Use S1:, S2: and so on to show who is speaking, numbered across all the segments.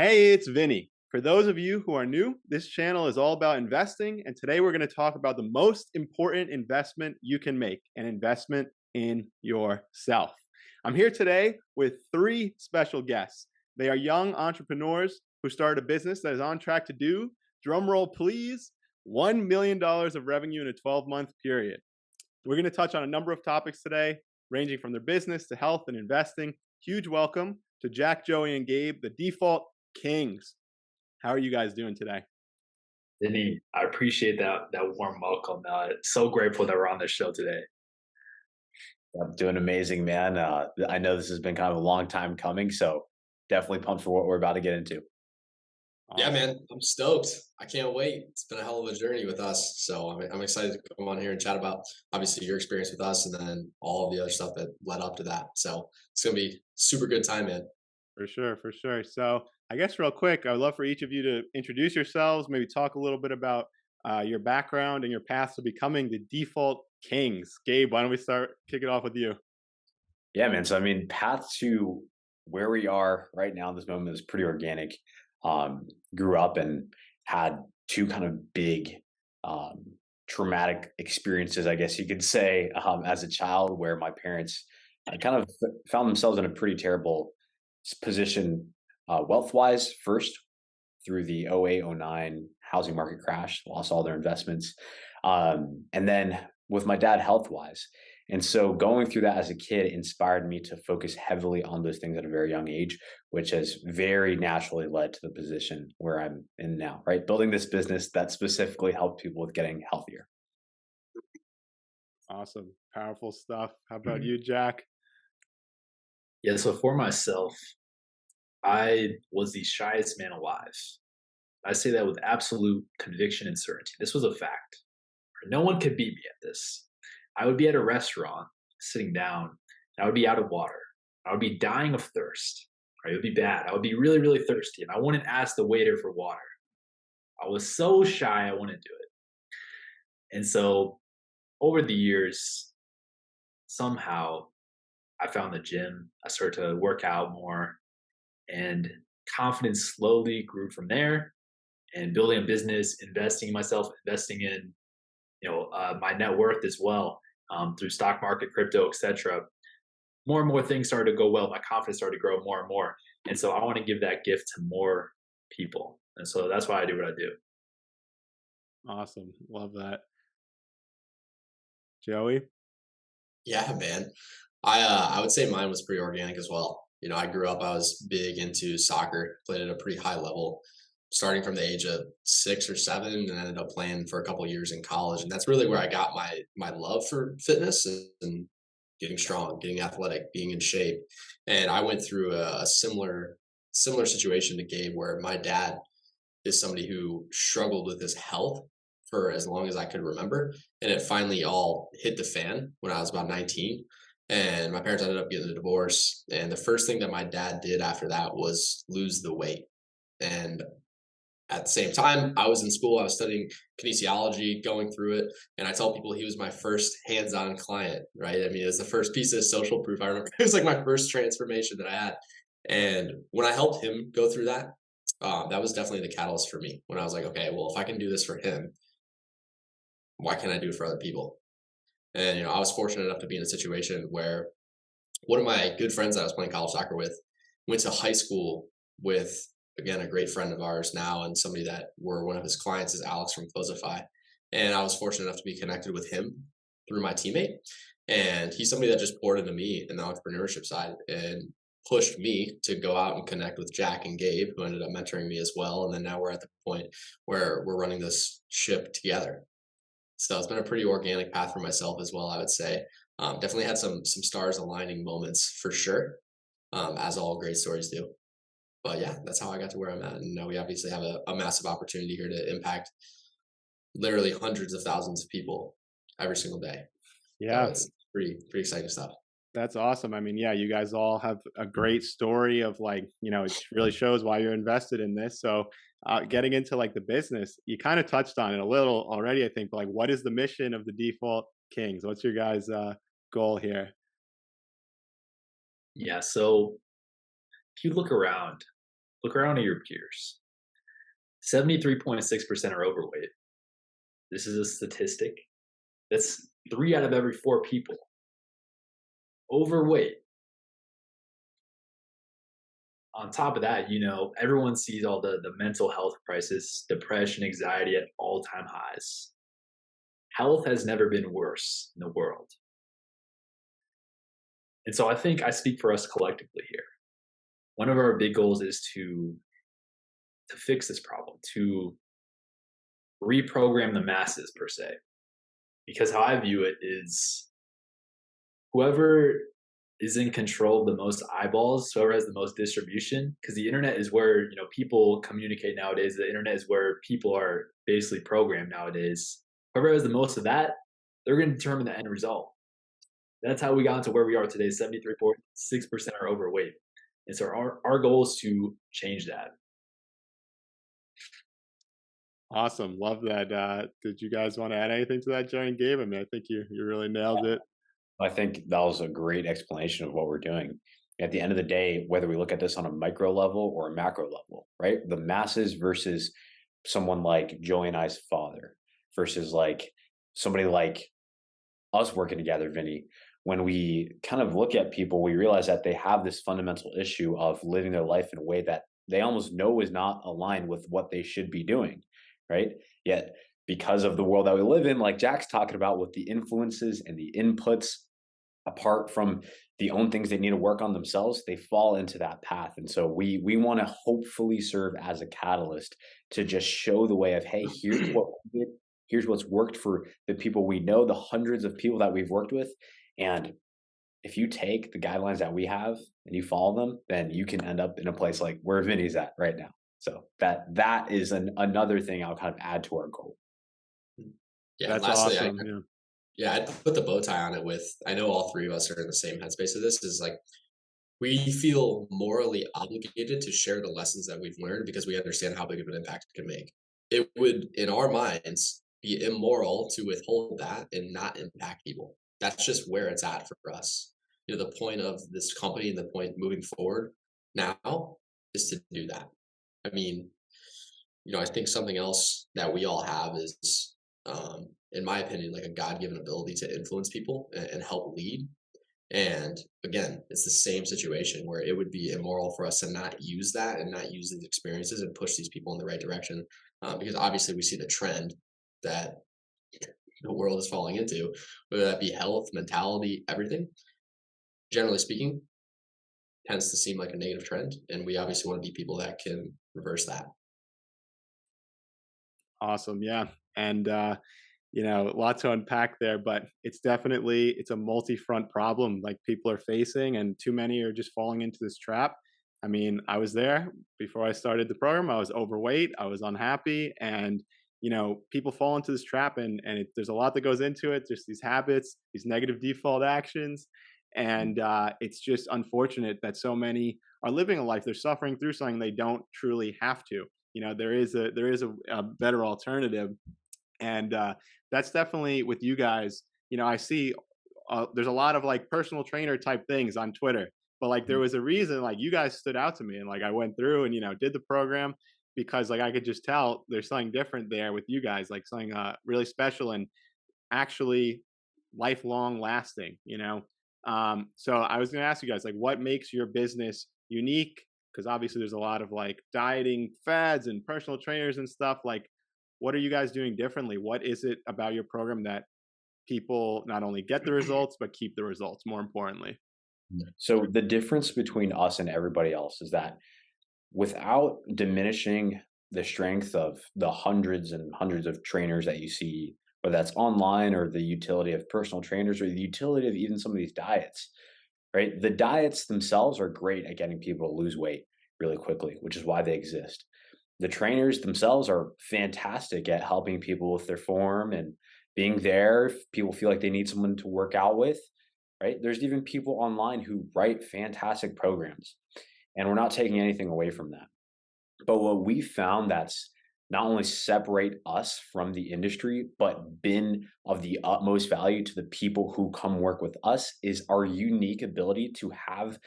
S1: Hey, it's Vinny. For those of you who are new, this channel is all about investing, and today we're going to talk about the most important investment you can make, an investment in yourself. I'm here today with three special guests. They are young entrepreneurs who started a business that is on track to do, drumroll please, $1 million of revenue in a 12-month period. We're going to touch on a number of topics today, ranging from their business to health and investing. Huge welcome to Jack, Joey, and Gabe, the default kings. How are you guys doing today?
S2: Vinny, I appreciate that warm welcome. So grateful that we're on this show today.
S3: I'm doing amazing, man. I know this has been kind of a long time coming, so definitely pumped for what we're about to get into.
S4: Yeah,
S1: Awesome.
S4: man, I'm stoked. I can't wait. It's been a hell of a journey with us. So I'm excited to come on here and chat about obviously your experience with us and then all of the other stuff that led up to that. So it's going to be super good time, man.
S1: For sure, for sure. So, I guess real quick, I would love for each of you to introduce yourselves, maybe talk a little bit about your background and your path to becoming the default kings. Gabe, why don't we kick it off with you?
S3: Yeah, man. So, I mean, path to where we are right now in this moment is pretty organic. Grew up and had two kind of big um, traumatic experiences, I guess you could say, as a child, where my parents kind of found themselves in a pretty terrible position wealth wise first through the 08, 09 housing market crash, lost all their investments. And then with my dad health wise. And so going through that as a kid inspired me to focus heavily on those things at a very young age, which has very naturally led to the position where I'm in now, right? Building this business that specifically helps people with getting healthier.
S1: Awesome. Powerful stuff. How about
S2: Mhm.
S1: you, Jack?
S2: Yeah, so for myself, I was the shyest man alive. I say that with absolute conviction and certainty. This was a fact. No one could beat me at this. I would be at a restaurant sitting down, and I would be out of water. I would be dying of thirst. Right? It would be bad. I would be really, really thirsty, and I wouldn't ask the waiter for water. I was so shy, I wouldn't do it. And so over the years, somehow I found the gym. I started to work out more, and confidence slowly grew from there. And building a business, investing in myself, investing in my net worth as well through stock market, crypto, etc. More and more things started to go well. My confidence started to grow more and more, and so I want to give that gift to more people. And so that's why I do what I do.
S1: Awesome. Love that. Joey?
S4: Yeah, man. I would say mine was pretty organic as well. I grew up, I was big into soccer, played at a pretty high level, starting from the age of 6 or 7, and ended up playing for a couple years in college. And that's really where I got my love for fitness and getting strong, getting athletic, being in shape. And I went through a similar situation to Gabe, where my dad is somebody who struggled with his health for as long as I could remember. And it finally all hit the fan when I was about 19. And my parents ended up getting a divorce. And the first thing that my dad did after that was lose the weight. And at the same time, I was in school, I was studying kinesiology, going through it. And I tell people he was my first hands on client, right? I mean, it's the first piece of social proof. I remember it was like my first transformation that I had. And when I helped him go through that, that was definitely the catalyst for me when I was like, okay, well, if I can do this for him, why can't I do it for other people? And I was fortunate enough to be in a situation where one of my good friends that I was playing college soccer with went to high school with, again, a great friend of ours now, and somebody that were one of his clients is Alex from Closify. And I was fortunate enough to be connected with him through my teammate. And he's somebody that just poured into me in the entrepreneurship side and pushed me to go out and connect with Jack and Gabe, who ended up mentoring me as well. And then now we're at the point where we're running this ship together. So it's been a pretty organic path for myself as well, I would say. Definitely had some stars aligning moments for sure, as all great stories do. But yeah, that's how I got to where I'm at. And now we obviously have a massive opportunity here to impact literally hundreds of thousands of people every single day. So
S1: Yeah,
S4: it's pretty exciting stuff.
S1: that's awesome. I mean, yeah, you guys all have a great story of it really shows why you're invested in this. So, getting into like the business, you kind of touched on it a little already, I think. But like, what is the mission of the Default Kings? What's your guys' goal here?
S2: Yeah. So if you look around, Look around at your peers. 73.6% are overweight. This is a statistic. That's 3 out of every 4 people overweight. On top of that, everyone sees all the mental health crisis, depression, anxiety at all-time highs. Health has never been worse in the world. And so I think I speak for us collectively here. One of our big goals is to fix this problem, to reprogram the masses per se. Because how I view it is whoever is in control of the most eyeballs, whoever has the most distribution, because the internet is where people communicate nowadays. The internet is where people are basically programmed nowadays. Whoever has the most of that, they're going to determine the end result. That's how we got to where we are today. 73.6% are overweight. And so our goal is to change that.
S1: Awesome. Love that. Did you guys want to add anything to that, Jerry and Gabe? I mean, I think you really nailed it.
S3: I think that was a great explanation of what we're doing. At the end of the day, whether we look at this on a micro level or a macro level, right? The masses versus someone like Joey and I's father versus like somebody like us working together, Vinny. When we kind of look at people, we realize that they have this fundamental issue of living their life in a way that they almost know is not aligned with what they should be doing, right? Yet, because of the world that we live in, like Jack's talking about with the influences and the inputs, apart from the own things they need to work on themselves, they fall into that path. And so we want to hopefully serve as a catalyst to just show the way of, hey, here's what we did. Here's what's worked for the people we know, the hundreds of people that we've worked with. And if you take the guidelines that we have and you follow them, then you can end up in a place like where Vinny's at right now. So that is another thing I'll kind of add to our goal.
S4: Yeah.
S1: That's
S4: Lastly,
S1: awesome.
S4: I'd put the bow tie on it with, I know all three of us are in the same headspace of this, is like, we feel morally obligated to share the lessons that we've learned because we understand how big of an impact it can make. It would, in our minds, be immoral to withhold that and not impact people. That's just where it's at for us. The point of this company and the point moving forward now is to do that. I mean, I think something else that we all have is, in my opinion, like a God-given ability to influence people and help lead. And again, it's the same situation where it would be immoral for us to not use that and not use these experiences and push these people in the right direction. Because obviously we see the trend that the world is falling into, whether that be health, mentality, everything. Generally speaking, tends to seem like a negative trend. And we obviously want to be people that can reverse that.
S1: Awesome. Yeah. And, a lot to unpack there, but it's a multi-front problem like people are facing, and too many are just falling into this trap. I mean, I was there before I started the program. I was overweight. I was unhappy. And, people fall into this trap, and there's a lot that goes into it. Just these habits, these negative default actions. And it's just unfortunate that so many are living a life, they're suffering through something they don't truly have to. There is a better alternative. And that's definitely with you guys. I see there's a lot of like personal trainer type things on Twitter, but like there was a reason like you guys stood out to me, and like I went through and did the program because like I could just tell there's something different there with you guys, like something really special and actually lifelong lasting. So I was going to ask you guys, like, what makes your business unique? Because obviously there's a lot of like dieting fads and personal trainers and stuff. Like, what are you guys doing differently? What is it about your program that people not only get the results, but keep the results, more importantly?
S3: So the difference between us and everybody else is that without diminishing the strength of the hundreds and hundreds of trainers that you see, whether that's online or the utility of personal trainers or the utility of even some of these diets, right? The diets themselves are great at getting people to lose weight really quickly, which is why they exist. The trainers themselves are fantastic at helping people with their form and being there if people feel like they need someone to work out with, right? There's even people online who write fantastic programs, and we're not taking anything away from that. But what we found that's not only separate us from the industry, but been of the utmost value to the people who come work with us is our unique ability to have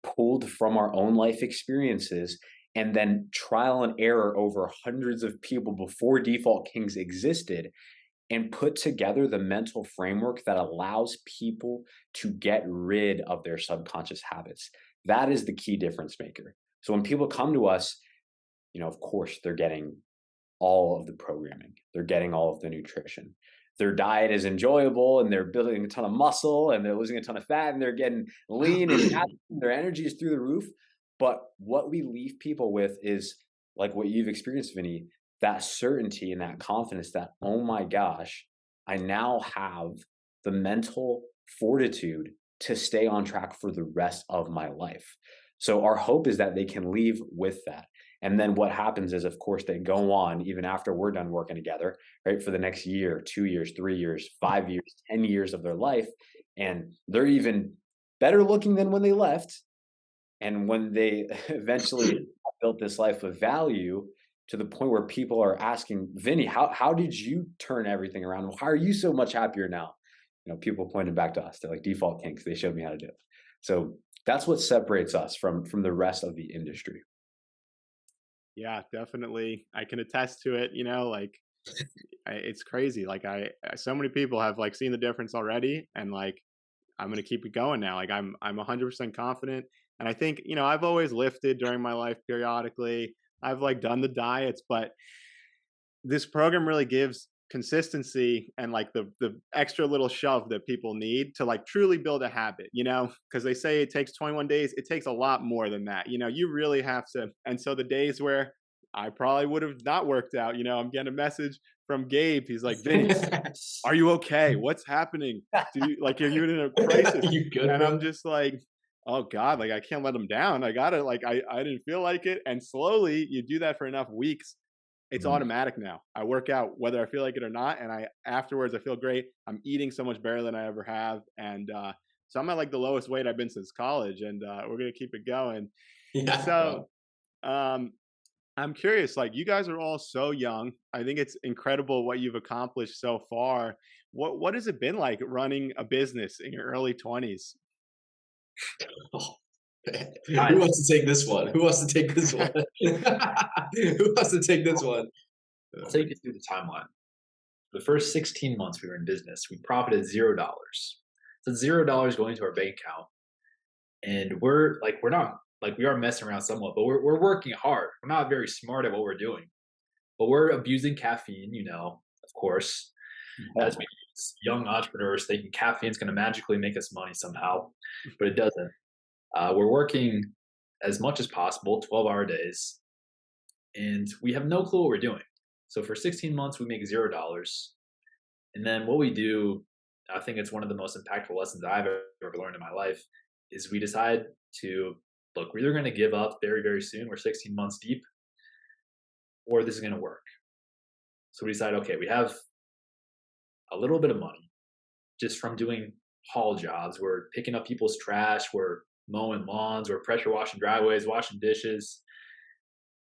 S3: pulled from our own life experiences and then trial and error over hundreds of people before Default Kings existed, and put together the mental framework that allows people to get rid of their subconscious habits. That is the key difference maker. So when people come to us, of course, they're getting all of the programming, they're getting all of the nutrition. Their diet is enjoyable and they're building a ton of muscle and they're losing a ton of fat and they're getting lean and happy, their energy is through the roof. But what we leave people with is like what you've experienced, Vinny, that certainty and that confidence that, oh my gosh, I now have the mental fortitude to stay on track for the rest of my life. So our hope is that they can leave with that. And then what happens is, of course, they go on even after we're done working together, right? For the next year, 2 years, 3 years, 5 years, 10 years of their life. And they're even better looking than when they left. And when they eventually built this life of value to the point where people are asking, Vinny, how did you turn everything around? How are you so much happier now? People pointed back to us. They're like Default Kings. They showed me how to do it. So that's what separates us from the rest of the industry.
S1: Yeah, definitely. I can attest to it. It's crazy. Like so many people have like seen the difference already, and like I'm gonna keep it going now. Like I'm 100% confident, and I think I've always lifted during my life periodically. I've like done the diets, but this program really gives consistency and like the extra little shove that people need to like truly build a habit, because they say it takes 21 days. It takes a lot more than that. You really have to. And so the days where I probably would have not worked out, I'm getting a message from Gabe. He's like, Vinny, are you okay? What's happening? Are you in a crisis?
S2: You good,
S1: And
S2: bro?
S1: I'm just like, oh God, like I can't let him down. I gotta I didn't feel like it. And slowly you do that for enough weeks, it's
S3: Mhm.
S1: automatic now. I work out whether I feel like it or not, and I afterwards I feel great. I'm eating so much better than I ever have, and so I'm at like the lowest weight I've been since college, and we're gonna keep it going.
S4: Yeah,
S1: So
S4: bro.
S1: um, I'm curious, like you guys are all so young. I think it's incredible what you've accomplished so far. What has it been like running a business in your early 20s?
S4: Oh, man. Who wants to take this one? Who wants to take this one? Who wants to take this one?
S2: I'll take you through the timeline. The first 16 months we were in business, we profited $0. So $0 going to our bank account. And we're not like we are messing around somewhat, but we're working hard. We're not very smart at what we're doing. But we're abusing caffeine, of course, as we young entrepreneurs thinking caffeine's gonna magically make us money somehow, but it doesn't. We're working as much as possible, 12-hour days, and we have no clue what we're doing. So for 16 months, we make $0. And then what we do, I think it's one of the most impactful lessons I've ever learned in my life, is we decide to look, we're either going to give up very, very soon, we're 16 months deep, or this is going to work. So we decide, okay, we have a little bit of money just from doing haul jobs. We're picking up people's trash, we're mowing lawns, we're pressure washing driveways, washing dishes.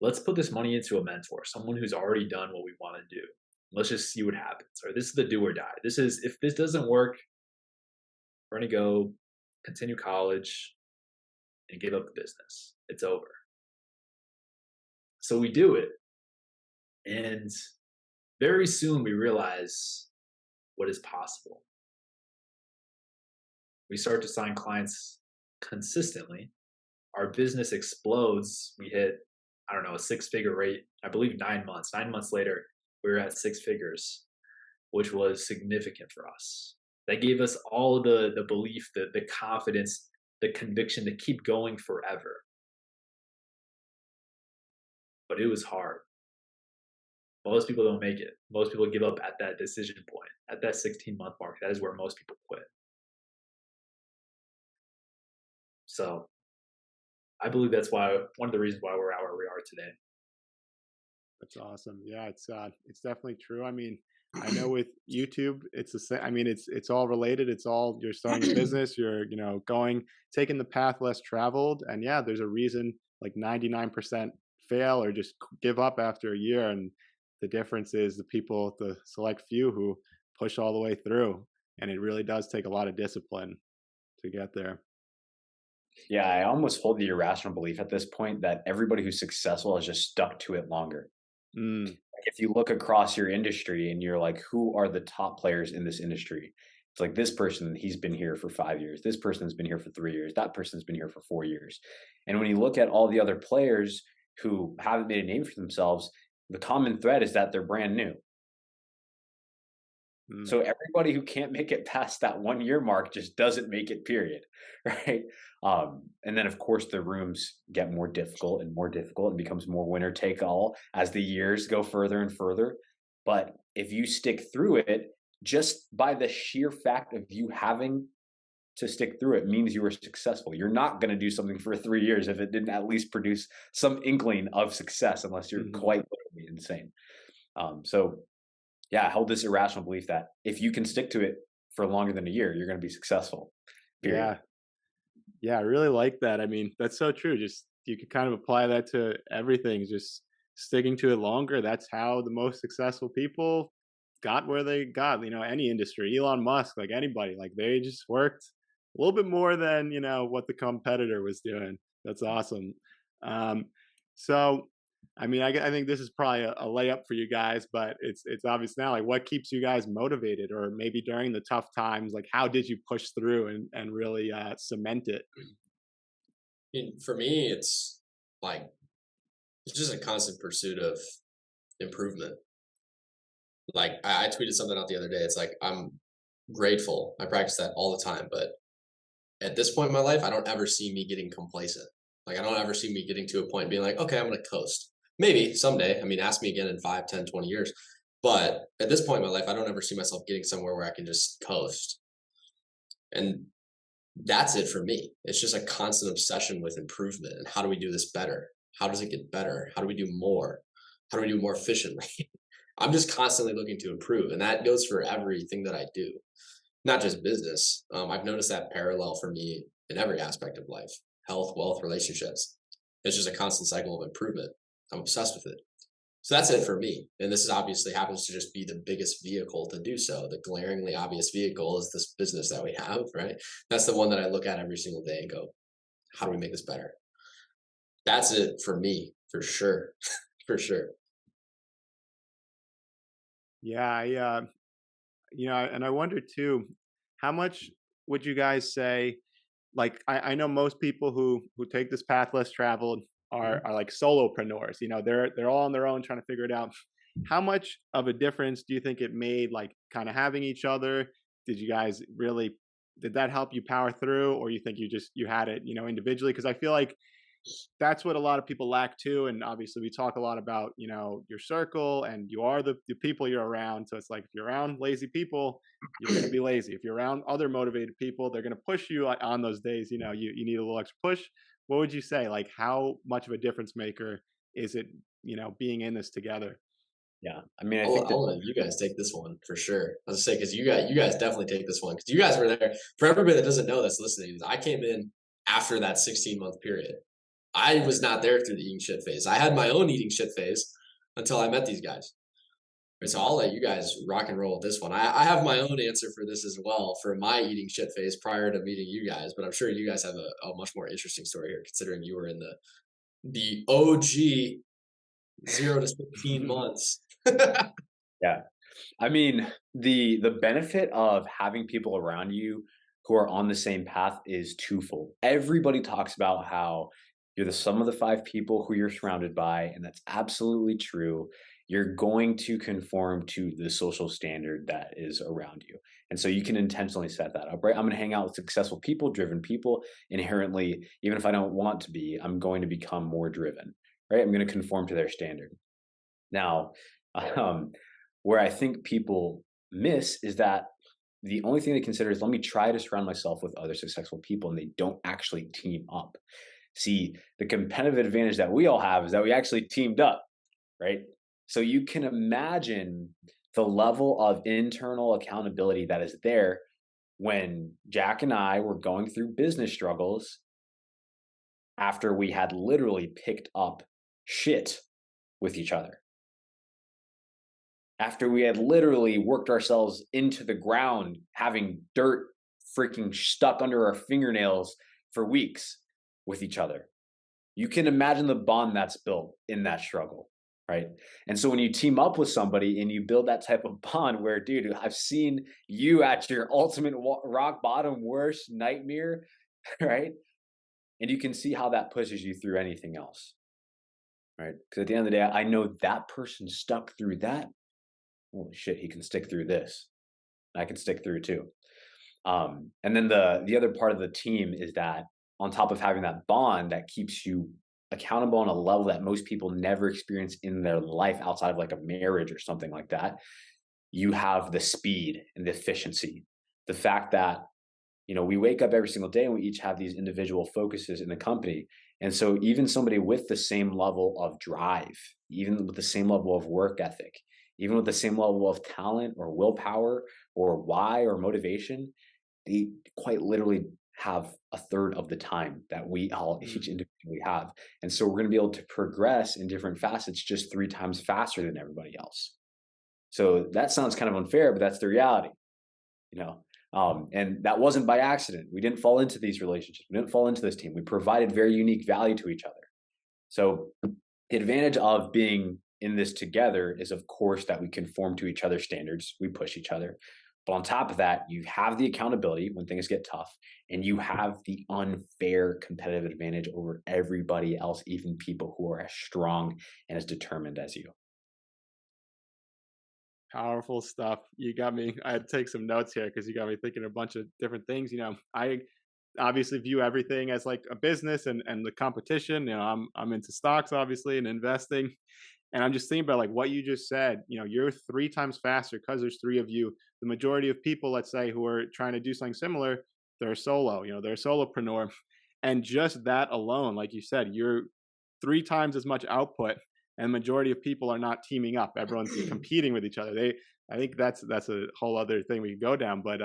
S2: Let's put this money into a mentor, someone who's already done what we want to do. Let's just see what happens. Or this is the do or die. This is, if this doesn't work, we're going to go continue college and give up the business. It's over. So we do it. And very soon we realize what is possible. We start to sign clients consistently. Our business explodes. We hit, I don't know, a 6-figure rate, I believe 9 months. 9 months later, we were at 6 figures, which was significant for us. That gave us all the belief, the confidence, the conviction to keep going forever. But it was hard. Most people don't make it. Most people give up at that decision point, at that 16-month mark. That is where most people quit. So I believe that's why one of the reasons why we're where we are today.
S1: That's awesome. Yeah, it's definitely true. I mean, I know with YouTube, it's the same. I mean, it's all related. It's all you're starting a business. You're taking the path less traveled, and yeah, there's a reason like 99% fail or just give up after a year, and the difference is the people, the select few who push all the way through, and it really does take a lot of discipline to get there.
S3: Yeah, I almost hold the irrational belief at this point that everybody who's successful has just stuck to it longer.
S1: Mm,
S3: Like, if you look across your industry and you're like, who are the top players in this industry? It's like this person, he's been here for 5 years. This person's been here for 3 years. That person's been here for 4 years. And when you look at all the other players who haven't made a name for themselves, the common thread is that they're brand new.
S1: mm.
S3: So everybody who can't make it past that 1 year mark just doesn't make it, period. Right. And then of course the rooms get more difficult and more difficult and becomes more winner take all as the years go further and further. But if you stick through it, just by the sheer fact of you having to stick through it means you were successful. You're not going to do something for 3 years if it didn't at least produce some inkling of success, unless you're
S1: Mhm.
S3: quite literally insane. So yeah, I hold this irrational belief that if you can stick to it for longer than a year, you're going to be successful. Period.
S1: Yeah. Yeah, I really like that. I mean, that's so true. Just you could kind of apply that to everything, just sticking to it longer. That's how the most successful people got where they got, any industry. Elon Musk, like anybody, like they just worked a little bit more than, what the competitor was doing. That's awesome. Um, so I mean, I think this is probably a layup for you guys, but it's obvious now. Like, what keeps you guys motivated, or maybe during the tough times, like how did you push through and really cement it?
S4: For me, it's like it's just a constant pursuit of improvement. Like I tweeted something out the other day. It's like I'm grateful. I practice that all the time, but at this point in my life, I don't ever see me getting complacent. Like I don't ever see me getting to a point being like, okay, I'm gonna coast. Maybe someday. I mean, ask me again in 5, 10, 20 years. But at this point in my life, I don't ever see myself getting somewhere where I can just coast. And that's it for me. It's just a constant obsession with improvement and how do we do this better? How does it get better? How do we do more? How do we do more efficiently? I'm just constantly looking to improve, and that goes for everything that I do, not just business. I've noticed that parallel for me in every aspect of life: health, wealth, relationships. It's just a constant cycle of improvement. I'm obsessed with it. So that's it for me. And this is obviously happens to just be the biggest vehicle to do so. The glaringly obvious vehicle is this business that we have, right? That's the one that I look at every single day and go, how do we make this better? That's it for me, for sure. For sure.
S1: Yeah, and I wonder too, how much would you guys say? Like, I know most people who take this path less traveled
S4: Mhm.
S1: are like solopreneurs. They're all on their own trying to figure it out. How much of a difference do you think it made, like kind of having each other? Did you guys really did that help you power through, or you think you had it, individually? Because I feel like that's what a lot of people lack too. And obviously, we talk a lot about your circle, and you are the people you're around. So it's like if you're around lazy people, you're going to be lazy. If you're around other motivated people, they're going to push you on those days. You need a little extra push. What would you say? Like, how much of a difference maker is it? Being in this together.
S3: Yeah. I mean, I
S4: I'll,
S3: think that,
S4: I'll let you guys take this one for sure. I was gonna say because you guys definitely take this one because you guys were there. For everybody that doesn't know that's listening, I came in after that 16-month period. I was not there through the eating shit phase. I had my own eating shit phase until I met these guys. Right, so I'll let you guys rock and roll with this one. I have my own answer for this as well for my eating shit phase prior to meeting you guys, but I'm sure you guys have a much more interesting story here, considering you were in the OG 0 to 15 months.
S3: yeah. I mean, the benefit of having people around you who are on the same path is twofold. Everybody talks about how you're the sum of the five people who you're surrounded by, and that's absolutely true. You're going to conform to the social standard that is around you. And so you can intentionally set that up, right? I'm going to hang out with successful people, driven people. Inherently, even if I don't want to be, I'm going to become more driven, right? I'm going to conform to their standard. Now, um, where I think people miss is that the only thing they consider is let me try to surround myself with other successful people, and they don't actually team up. See, the competitive advantage that we all have is that we actually teamed up, right? So you can imagine the level of internal accountability that is there when Jack and I were going through business struggles after we had literally picked up shit with each other, after we had literally worked ourselves into the ground, having dirt freaking stuck under our fingernails for weeks. with each other. You can imagine the bond that's built in that struggle, right? And so when you team up with somebody and you build that type of bond where, dude, I've seen you at your ultimate rock bottom, worst nightmare, right? And you can see how that pushes you through anything else, right? Because at the end of the day, I know that person stuck through that. Holy shit, he can stick through this. I can stick through too. And then the other part of the team is that on top of having that bond that keeps you accountable on a level that most people never experience in their life outside of like a marriage or something like that, you have the speed and the efficiency. The fact that, we wake up every single day and we each have these individual focuses in the company. And so even somebody with the same level of drive, even with the same level of work ethic, even with the same level of talent or willpower or why or motivation, they quite literally have a third of the time that we all each individually have. And so we're going to be able to progress in different facets just 3 times faster than everybody else. So that sounds kind of unfair, but that's the reality, you know. And that wasn't by accident. We didn't fall into these relationships. We didn't fall into this team. We provided very unique value to each other. So the advantage of being in this together is, of course, that we conform to each other's standards. We push each other. But on top of that, you have the accountability when things get tough, and you have the unfair competitive advantage over everybody else, even people who are as strong and as determined as you.
S1: Powerful stuff. You got me. I had to take some notes here because you got me thinking a bunch of different things. I obviously view everything as like a business and the competition. I'm into stocks obviously and investing. And I'm just thinking about like what you just said. You're 3 times faster because there's 3 of you. The majority of people, let's say, who are trying to do something similar, they're solo. They're a solopreneur, and just that alone, like you said, you're 3 times as much output. And the majority of people are not teaming up. Everyone's competing with each other. I think that's a whole other thing we could go down. But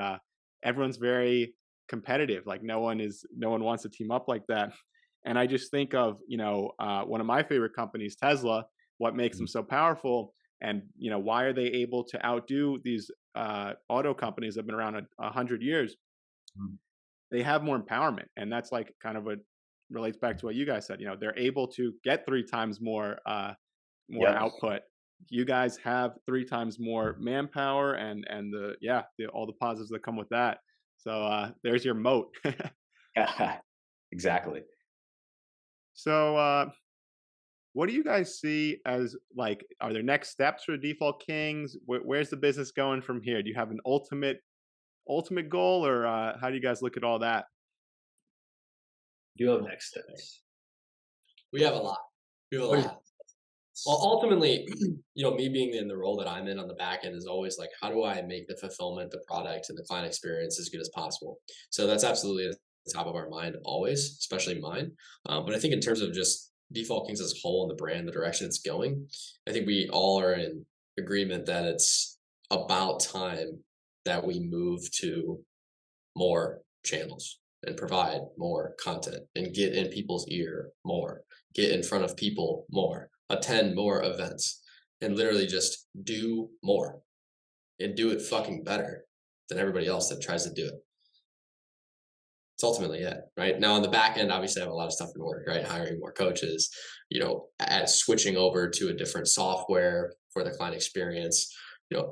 S1: everyone's very competitive. Like no one wants to team up like that. And I just think of one of my favorite companies, Tesla. What makes them so powerful, and why are they able to outdo these auto companies that have been around 100 years?
S3: Mm.
S1: They have more empowerment, and that's like kind of what relates back to what you guys said. They're able to get 3 times more
S3: Yep.
S1: output. You guys have 3 times more manpower, and all the positives that come with that. So there's your moat.
S3: Exactly.
S1: So what do you guys see as like, are there next steps for Default Kings? Where's the business going from here? Do you have an ultimate goal, or how do you guys look at all that?
S2: Do you have next steps?
S4: We have a lot. We have a lot. Well, ultimately, me being in the role that I'm in on the back end is always like, how do I make the fulfillment, the product, and the client experience as good as possible? So that's absolutely at the top of our mind always, especially mine. But I think in terms of just Default Kings as a whole and the brand, the direction it's going, I think we all are in agreement that it's about time that we move to more channels and provide more content and get in people's ear more, get in front of people more, attend more events, and literally just do more and do it fucking better than everybody else that tries to do it. It's ultimately it, right? Now on the back end, obviously I have a lot of stuff in order, right? Hiring more coaches, switching over to a different software for the client experience,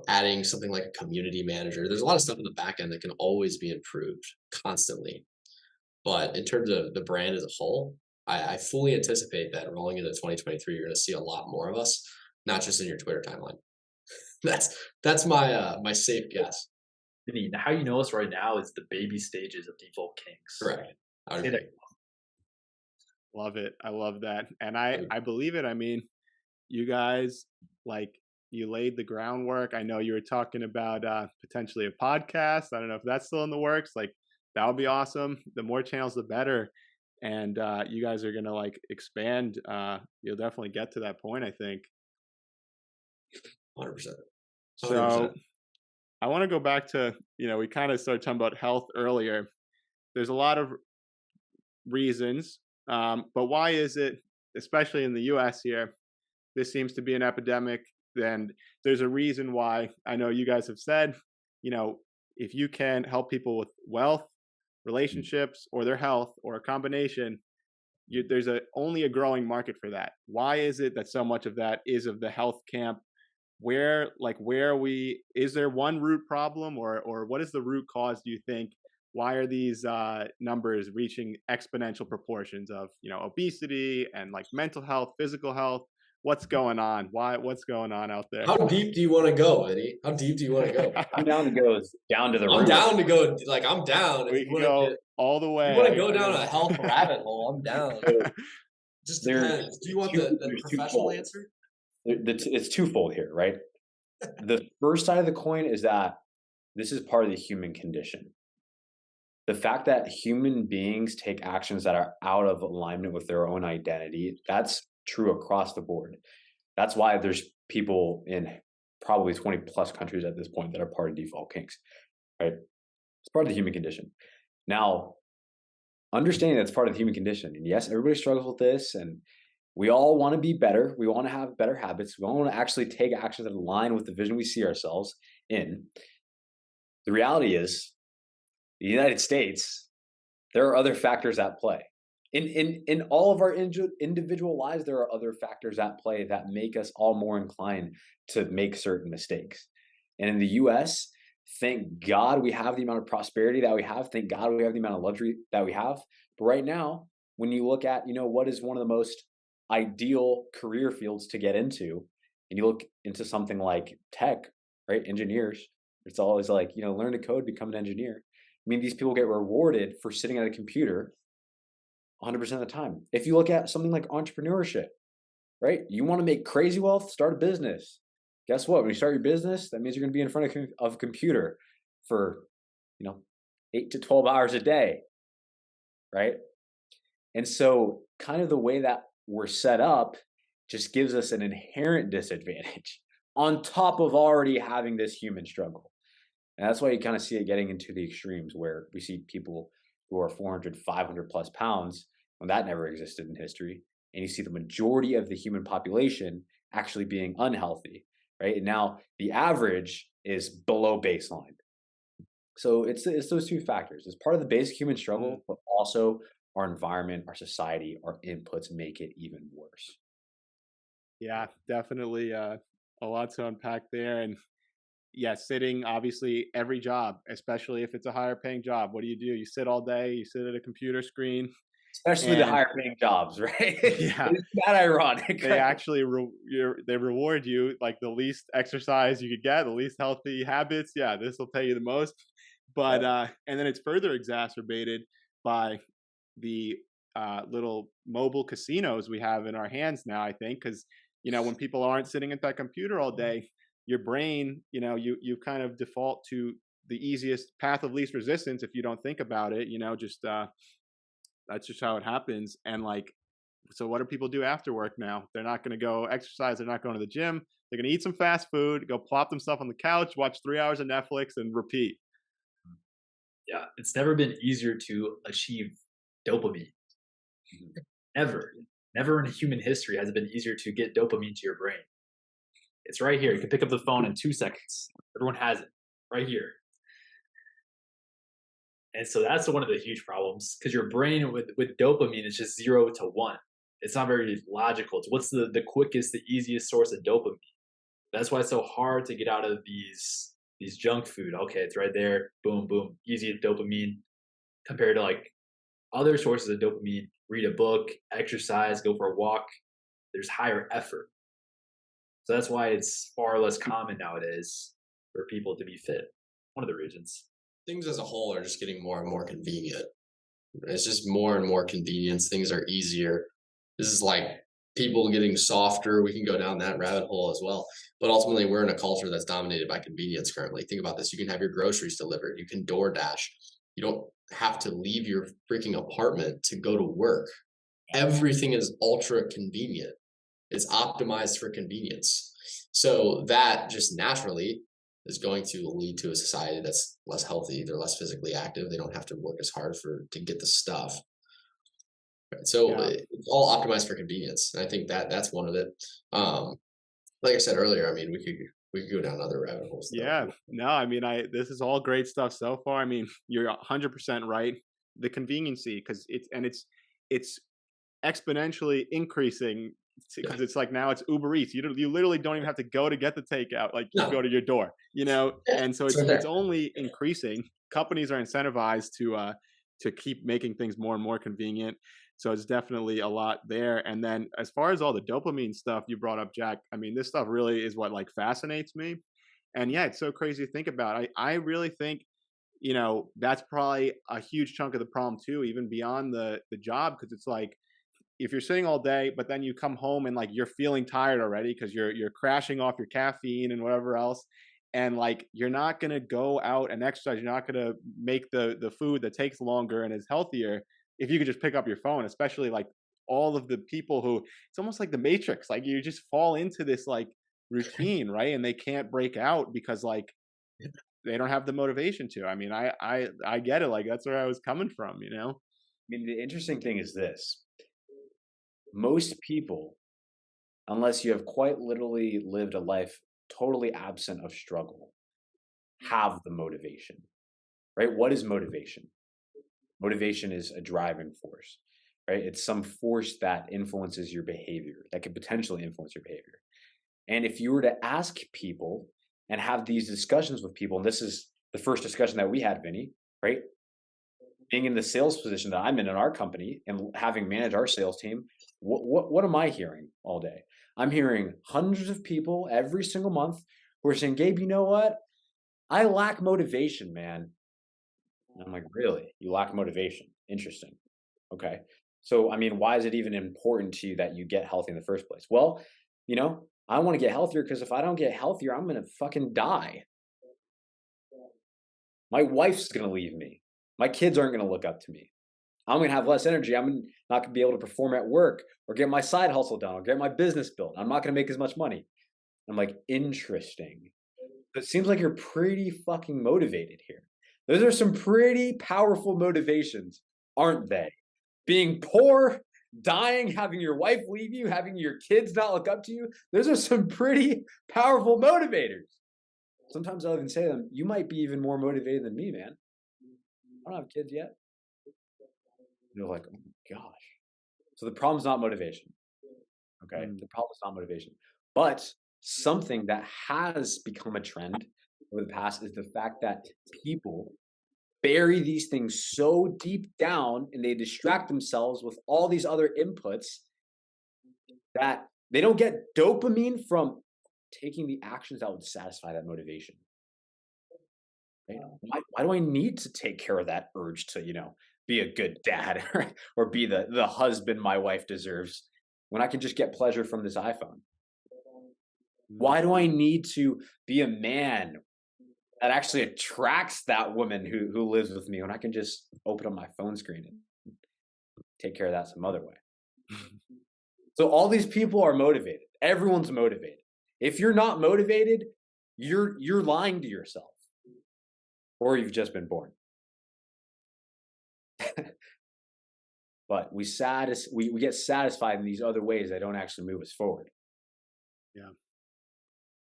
S4: adding something like a community manager. There's a lot of stuff in the back end that can always be improved constantly. But in terms of the brand as a whole, I fully anticipate that rolling into 2023, you're going to see a lot more of us, not just in your Twitter timeline. That's my safe guess.
S2: How you know us right now is the baby stages of Default Kings.
S4: Correct. I would
S2: Say that.
S4: agree.
S1: Love it. I love that, and I believe it. I mean, you guys, like, you laid the groundwork. I know you were talking about potentially a podcast. I don't know if that's still in the works. Like, that would be awesome. The more channels, the better. And you guys are gonna like expand. You'll definitely get to that point, I think.
S4: 100%.
S1: So I want to go back to, we kind of started talking about health earlier. There's a lot of reasons, but why is it, especially in the US here, this seems to be an epidemic? And there's a reason why. I know you guys have said, if you can help people with wealth, relationships, or their health, or a combination, there's only a growing market for that. Why is it that so much of that is of the health camp? Where are we? Is there one root problem, or what is the root cause? Do you think? Why are these numbers reaching exponential proportions of obesity and like mental health, physical health? What's going on? What's going on out there?
S4: How deep do you want to go, Eddie? How deep do you want to go?
S3: I'm down to go down to the
S4: I'm
S3: root.
S4: down to go. Like, I'm down. If
S1: We
S4: you
S1: can
S4: want to
S1: go
S4: get,
S1: all the
S4: you want to
S1: way.
S4: go down a health rabbit hole, I'm down. Just depends. Do you want the
S3: there's
S4: professional
S3: twofold.
S4: answer?
S3: It's twofold here, right? The first side of the coin is that this is part of the human condition. The fact that human beings take actions that are out of alignment with their own identity, that's true across the board. That's why there's people in probably 20 plus countries at this point that are part of default kinks, right? It's part of the human condition. Now, understanding that's part of the human condition, and yes, everybody struggles with this, and we all want to be better. We want to have better habits. We all want to actually take actions that align with the vision we see ourselves in. The reality is, the United States, there are other factors at play. In all of our individual lives, there are other factors at play that make us all more inclined to make certain mistakes. And in the US, thank God we have the amount of prosperity that we have. Thank God we have the amount of luxury that we have. But right now, when you look at, what is one of the most ideal career fields to get into, and you look into something like tech, right? Engineers, it's always like, learn to code, become an engineer. I mean, these people get rewarded for sitting at a computer 100% of the time. If you look at something like entrepreneurship, right? You want to make crazy wealth, start a business. Guess what? When you start your business, that means you're going to be in front of a computer for, 8 to 12 hours a day, right? And so kind of the way that we're set up just gives us an inherent disadvantage on top of already having this human struggle. And that's why you kind of see it getting into the extremes where we see people who are 400, 500 plus pounds, when that never existed in history. And you see the majority of the human population actually being unhealthy, right? And now the average is below baseline. So it's those two factors. It's part of the basic human struggle, but also our environment, our society, our inputs make it even worse.
S1: Yeah, definitely a lot to unpack there. And yeah, sitting, obviously, every job, especially if it's a higher paying job. What do? You sit all day, you sit at a computer screen.
S3: Especially the higher paying jobs, right?
S1: Yeah.
S3: It's that ironic.
S1: They actually they reward you like the least exercise you could get, the least healthy habits. Yeah, this will pay you the most. But and then it's further exacerbated by the little mobile casinos we have in our hands now, I think, because when people aren't sitting at that computer all day, your brain, you kind of default to the easiest path of least resistance if you don't think about it. Just that's just how it happens. And like, so what do people do after work now? They're not going to go exercise. They're not going to the gym. They're going to eat some fast food, go plop themselves on the couch, watch 3 hours of Netflix, and repeat.
S2: Yeah, it's never been easier to achieve dopamine. Never in human history has it been easier to get dopamine to your brain. It's right here. You can pick up the phone in 2 seconds. Everyone has it right here. And so that's one of the huge problems, because your brain with dopamine is just 0 to 1. It's not very logical. It's what's the quickest, the easiest source of dopamine. That's why it's so hard to get out of these junk food. Okay, it's right there. Boom, boom. Easy dopamine compared to like other sources of dopamine. Read a book, exercise, go for a walk. There's higher effort. So that's why it's far less common nowadays for people to be fit. One of the reasons.
S4: Things as a whole are just getting more and more convenient. It's just more and more convenience. Things are easier. This is like people getting softer. We can go down that rabbit hole as well. But ultimately, we're in a culture that's dominated by convenience currently. Think about this. You can have your groceries delivered. You can DoorDash. You don't have to leave your freaking apartment to go to work. Everything is ultra convenient. It's optimized for convenience. So that just naturally is going to lead to a society that's less healthy. They're less physically active. They don't have to work as hard to get the stuff. Right? So it's all optimized for convenience. And I think that's one of it. Like I said earlier, I mean, we could go down other rabbit holes.
S1: Yeah, no, I mean, this is all great stuff so far. I mean, you're 100% right. The conveniency, because it's exponentially increasing because it's like now it's Uber Eats. You literally don't even have to go to get the takeout. Like you go
S4: No.
S1: to your door,
S4: Yeah,
S1: and so
S4: it's
S1: it's
S4: right
S1: it's
S4: there.
S1: only increasing. Companies are incentivized to keep making things more and more convenient. So it's definitely a lot there. And then as far as all the dopamine stuff you brought up, Jack, I mean, this stuff really is what like fascinates me. And yeah, it's so crazy to think about. I really think, that's probably a huge chunk of the problem too, even beyond the job, because it's like if you're sitting all day, but then you come home and like you're feeling tired already because you're crashing off your caffeine and whatever else, and like you're not gonna go out and exercise. You're not gonna make the food that takes longer and is healthier if you could just pick up your phone. Especially like all of the people who it's almost like the Matrix. Like you just fall into this like routine, right? And they can't break out because like they don't have the motivation to. I mean, I get it. Like that's where I was coming from.
S3: I mean, the interesting thing is this: most people, unless you have quite literally lived a life totally absent of struggle, have the motivation, right? What is motivation? Motivation is a driving force, right? It's some force that influences your behavior, that could potentially influence your behavior. And if you were to ask people and have these discussions with people, and this is the first discussion that we had, Vinny, right? Being in the sales position that I'm in our company and having managed our sales team, what am I hearing all day? I'm hearing hundreds of people every single month who are saying, Gabe, you know what? I lack motivation, man. And I'm like, really? You lack motivation? Interesting. Okay. So, I mean, why is it even important to you that you get healthy in the first place? Well, I want to get healthier because if I don't get healthier, I'm going to fucking die. My wife's going to leave me. My kids aren't going to look up to me. I'm going to have less energy. I'm not going to be able to perform at work or get my side hustle done or get my business built. I'm not going to make as much money. I'm like, interesting. It seems like you're pretty fucking motivated here. Those are some pretty powerful motivations, aren't they? Being poor, dying, having your wife leave you, having your kids not look up to you. Those are some pretty powerful motivators. Sometimes I'll even say to them, you might be even more motivated than me, man. I don't have kids yet. They're like, oh my gosh. So the problem's not motivation. Okay. The problem is not motivation. But something that has become a trend over the past is the fact that people bury these things so deep down and they distract themselves with all these other inputs that they don't get dopamine from taking the actions that would satisfy that motivation. Right? Why do I need to take care of that urge to, be a good dad or be the husband my wife deserves when I can just get pleasure from this iPhone? Why do I need to be a man that actually attracts that woman who lives with me when I can just open up my phone screen and take care of that some other way? So all these people are motivated. Everyone's motivated. If you're not motivated, you're lying to yourself, or you've just been born. But we get satisfied in these other ways that don't actually move us forward.
S1: Yeah,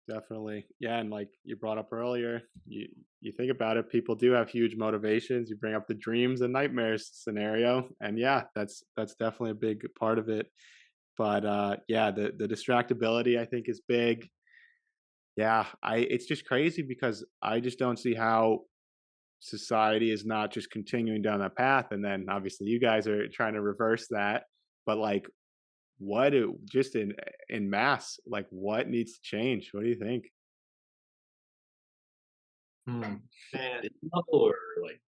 S1: definitely. Yeah, and like you brought up earlier, you think about it, people do have huge motivations. You bring up the dreams and nightmares scenario, and yeah, that's definitely a big part of it. But yeah, the distractibility I think is big. Yeah, it's just crazy because I just don't see how society is not just continuing down that path. And then obviously you guys are trying to reverse that. But like, just in mass, like what needs to change? What do you think?
S2: Man, or like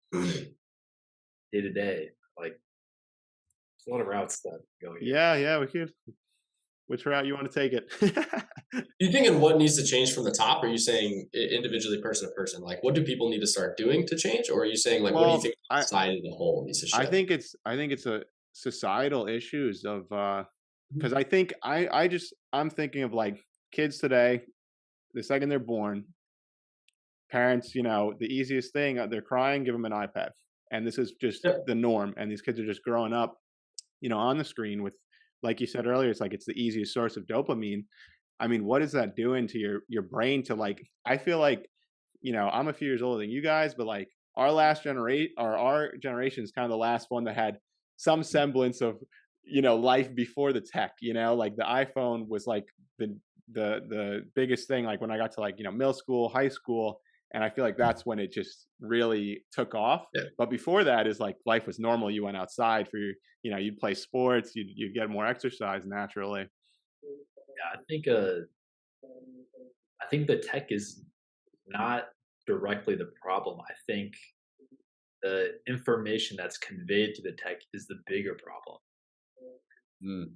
S2: day to day, like there's a lot of routes that go here.
S1: Yeah, we could. Which route you want to take it?
S4: You thinking what needs to change from the top? Or are you saying individually, person to person? Like, what do people need to start doing to change? Or are you saying like, what do you
S1: Well,
S4: think society as a whole needs to
S1: I
S4: shift?
S1: think it's a societal issues of because I think I'm thinking of like kids today, the second they're born, parents, the easiest thing, they're crying, give them an iPad. And this is just
S4: Yep.
S1: the norm. And these kids are just growing up, on the screen with, like you said earlier, it's like it's the easiest source of dopamine. I mean, what is that doing to your brain to like, I feel like, I'm a few years older than you guys, but like our generation is kind of the last one that had some semblance of, life before the tech, like the iPhone was like the biggest thing, like when I got to, like, middle school, high school, and I feel like that's when it just really took off.
S4: Yeah.
S1: But before that is like life was normal. You went outside for you'd play sports, you'd get more exercise naturally.
S2: Yeah, I think the tech is not directly the problem. I think the information that's conveyed to the tech is the bigger problem.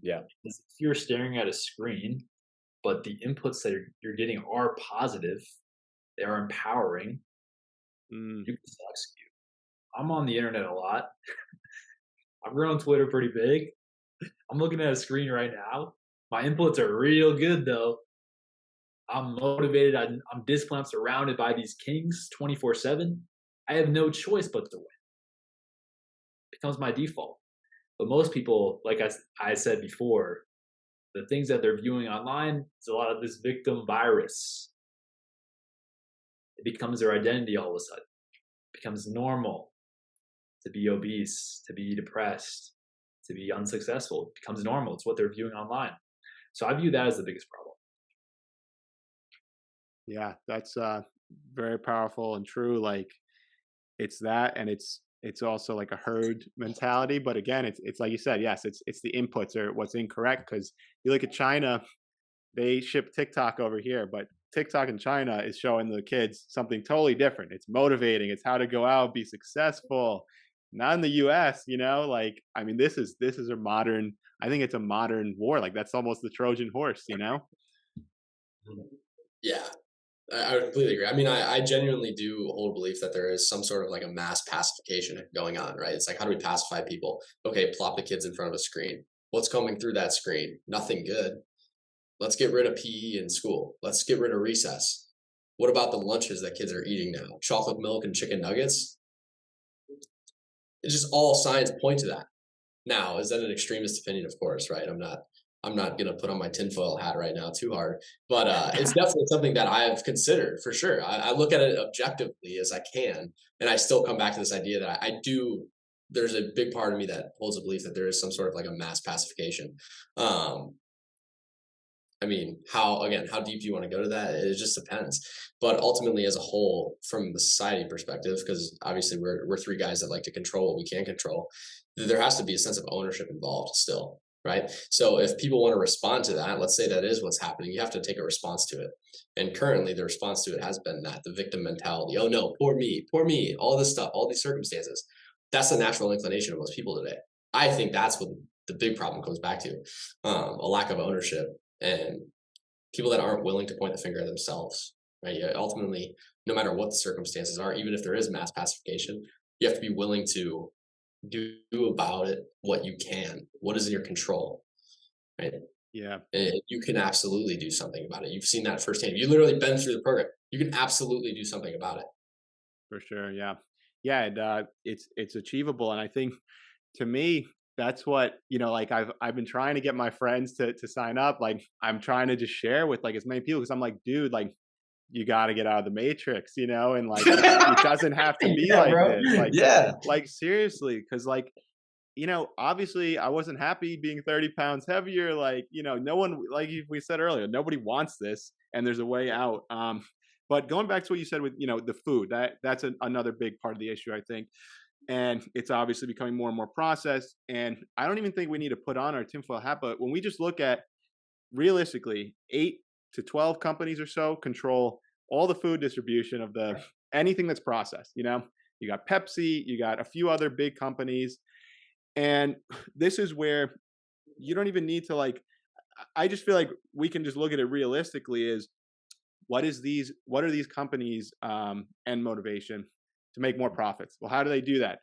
S3: Yeah.
S2: Because if you're staring at a screen, but the inputs that you're getting are positive, they are empowering,
S1: Mm,
S2: you can still execute. I'm on the internet a lot. I've grown Twitter pretty big. I'm looking at a screen right now. My inputs are real good though. I'm motivated. I'm disciplined. I'm surrounded by these kings 24/7. I have no choice but to win. It becomes my default. But most people, like I said before, the things that they're viewing online is a lot of this victim virus. It becomes their identity all of a sudden. It becomes normal to be obese, to be depressed, to be unsuccessful. It becomes normal. It's what they're viewing online. So I view that as the biggest problem.
S1: yeah, that's very powerful and true. Like it's that, and it's also like a herd mentality. But again, it's like you said, yes, it's the inputs or what's incorrect. Because you look at China, they ship TikTok over here, but TikTok in China is showing the kids something totally different. It's motivating. It's how to go out, be successful. Not in the US, like, I mean, this is a modern, I think it's a modern war. Like that's almost the Trojan horse.
S4: Yeah, I would completely agree. I mean, I genuinely do hold belief that there is some sort of like a mass pacification going on, right? It's like, how do we pacify people? Okay, plop the kids in front of a screen. What's coming through that screen? Nothing good. Let's get rid of PE in school. Let's get rid of recess. What about the lunches that kids are eating now? Chocolate milk and chicken nuggets? It's just all signs point to that. Now, is that an extremist opinion? Of course, right? I'm not gonna put on my tinfoil hat right now too hard, but it's definitely something that I have considered for sure. I look at it objectively as I can, and I still come back to this idea that I do. There's a big part of me that holds a belief that there is some sort of like a mass pacification. Um, I mean, how deep do you want to go to that? It just depends. But ultimately, as a whole, from the society perspective, because obviously we're three guys that like to control what we can control, there has to be a sense of ownership involved still, right? So if people want to respond to that, let's say that is what's happening, you have to take a response to it. And currently, the response to it has been that the victim mentality. Oh no, poor me, all this stuff, all these circumstances. That's the natural inclination of most people today. I think that's what the big problem comes back to, a lack of ownership and people that aren't willing to point the finger at themselves, right? Yeah, ultimately, no matter what the circumstances are, even if there is mass pacification, you have to be willing to do about it what you can, what is in your control, right?
S1: Yeah,
S4: And you can absolutely do something about it. You've seen that firsthand. You literally been through the program. You can absolutely do something about it.
S1: for sure. Yeah. Yeah, and it's achievable. And I think, to me, that's what, like I've been trying to get my friends to sign up. Like I'm trying to just share with like as many people, because I'm like, dude, like you got to get out of the matrix, and like it doesn't have to be
S3: Yeah,
S1: like
S3: bro.
S1: this. Like
S3: Yeah.
S1: seriously, because like, obviously I wasn't happy being 30 pounds heavier. Like, no one, like we said earlier, nobody wants this, and there's a way out. But going back to what you said with, the food, that's another big part of the issue, I think. And it's obviously becoming more and more processed. And I don't even think we need to put on our tinfoil hat, but when we just look at, realistically, 8 to 12 companies or so control all the food distribution of the anything that's processed. You got Pepsi, you got a few other big companies, and this is where you don't even need to, like, I just feel like we can just look at it realistically, is what are these companies end motivation? To make more profits. Well, how do they do that?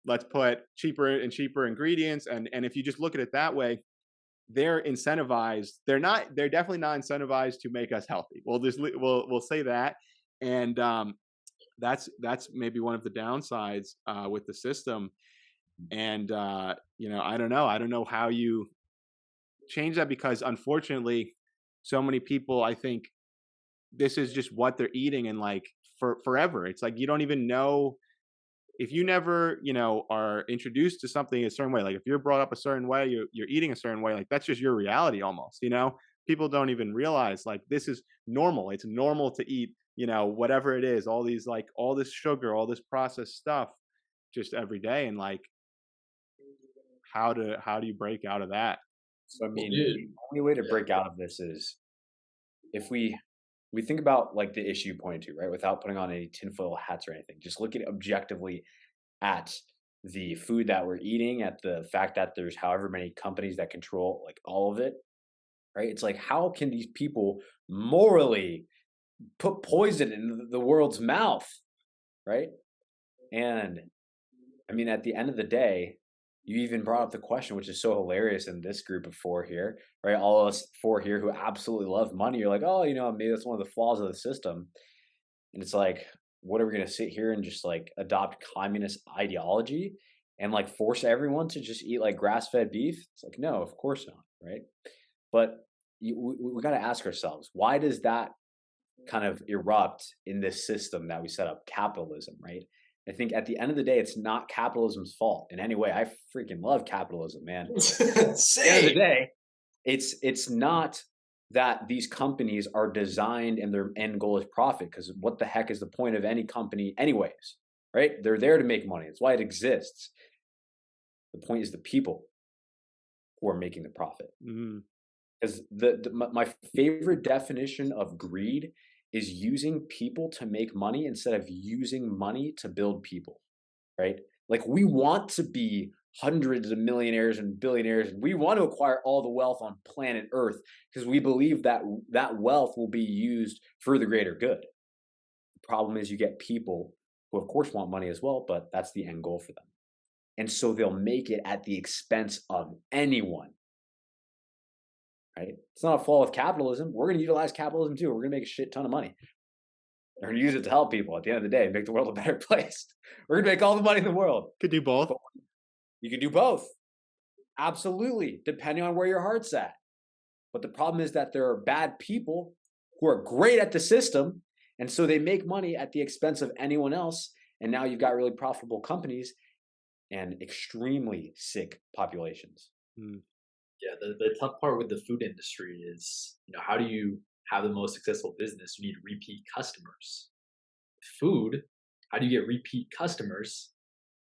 S1: Let's put cheaper and cheaper ingredients, and if you just look at it that way, they're incentivized. They're definitely not incentivized to make us healthy. We'll say that. And that's maybe one of the downsides with the system. And I don't know how you change that, because unfortunately so many people, I think, this is just what they're eating, and like for forever. It's like you don't even know, if you never, are introduced to something a certain way, like if you're brought up a certain way, you're eating a certain way, like that's just your reality almost. People don't even realize like this is normal. It's normal to eat, whatever it is, all these like all this sugar, all this processed stuff just every day. And like how do you break out of that?
S3: So I
S4: Well,
S3: mean,
S4: dude,
S3: the only way to
S4: yeah.
S3: break out of this is if we think about like the issue you pointed to, right? Without putting on any tinfoil hats or anything, just look at objectively at the food that we're eating, at the fact that there's however many companies that control like all of it, right? It's like how can these people morally put poison in the world's mouth, right? And I mean, at the end of the day, you even brought up the question, which is so hilarious in this group of four here, right? All of us four here who absolutely love money. You're like, oh, maybe that's one of the flaws of the system. And it's like, what are we going to sit here and just like adopt communist ideology and like force everyone to just eat like grass fed beef? It's like, no, of course not, right? But we got to ask ourselves, why does that kind of erupt in this system that we set up, capitalism, right? I think at the end of the day, it's not capitalism's fault in any way. I freaking love capitalism, man. At the end of the
S4: Same.
S3: day, it's not that these companies are designed and their end goal is profit, because what the heck is the point of any company anyways, right? They're there to make money. That's why it exists. The point is the people who are making the profit.
S1: Mhm.
S3: Because my favorite definition of greed is using people to make money instead of using money to build people, right? Like we want to be hundreds of millionaires and billionaires, and we want to acquire all the wealth on planet Earth because we believe that that wealth will be used for the greater good. The problem is you get people who of course want money as well, but that's the end goal for them. And so they'll make it at the expense of anyone, right? It's not a flaw with capitalism. We're going to utilize capitalism too. We're going to make a shit ton of money. We're going to use it to help people at the end of the day, make the world a better place. We're going to make all the money in the world.
S1: Could do both.
S3: But you can do both. Absolutely, depending on where your heart's at. But the problem is that there are bad people who are great at the system, and so they make money at the expense of anyone else. And now you've got really profitable companies and extremely sick populations.
S1: Mm.
S2: Yeah, the tough part with the food industry is, how do you have the most successful business? You need repeat customers. Food, how do you get repeat customers?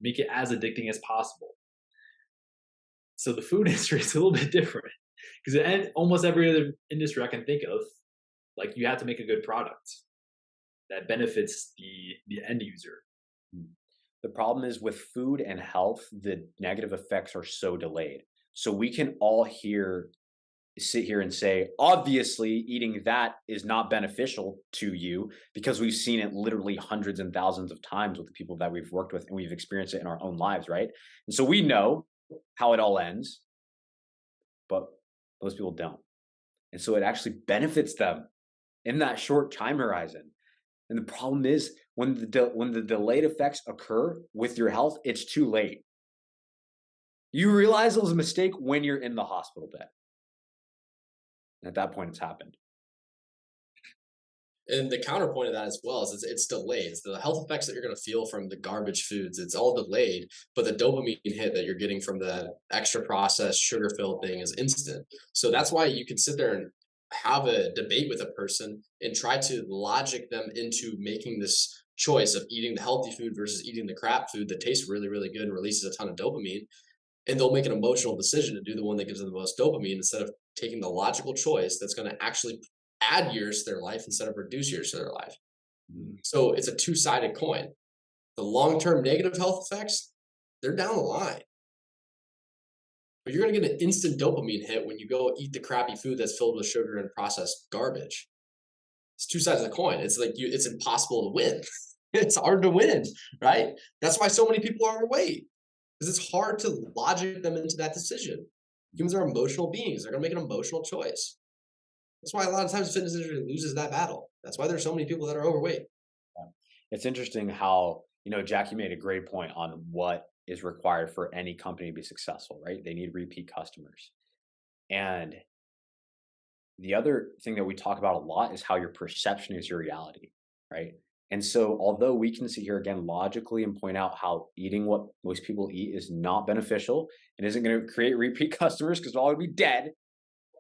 S2: Make it as addicting as possible. So the food industry is a little bit different because almost every other industry I can think of, like you have to make a good product that benefits the end user.
S3: The problem is with food and health, the negative effects are so delayed. So we can all sit here and say, obviously, eating that is not beneficial to you because we've seen it literally hundreds and thousands of times with the people that we've worked with and we've experienced it in our own lives, right? And so we know how it all ends, but most people don't. And so it actually benefits them in that short time horizon. And the problem is when the delayed effects occur with your health, it's too late. You realize it was a mistake when you're in the hospital bed. And at that point, it's happened.
S4: And the counterpoint of that as well is it's delayed. It's the health effects that you're going to feel from the garbage foods. It's all delayed, but the dopamine hit that you're getting from the extra processed sugar-filled thing is instant. So that's why you can sit there and have a debate with a person and try to logic them into making this choice of eating the healthy food versus eating the crap food that tastes really, really good and releases a ton of dopamine. And they'll make an emotional decision to do the one that gives them the most dopamine instead of taking the logical choice that's going to actually add years to their life instead of reduce years to their life. So it's a two-sided coin. The long-term negative health effects, they're down the line. But you're going to get an instant dopamine hit when you go eat the crappy food that's filled with sugar and processed garbage. It's two sides of the coin. It's like it's impossible to win. It's hard to win, right? That's why so many people are overweight. Because it's hard to logic them into that decision. Humans are emotional beings. They're going to make an emotional choice. That's why a lot of times fitness industry loses that battle. That's why there's so many people that are overweight.
S3: Yeah. It's interesting how, Jackie made a great point on what is required for any company to be successful, right? They need repeat customers. And the other thing that we talk about a lot is how your perception is your reality, right? And so, although we can sit here again logically and point out how eating what most people eat is not beneficial and isn't going to create repeat customers because they're all going to be dead,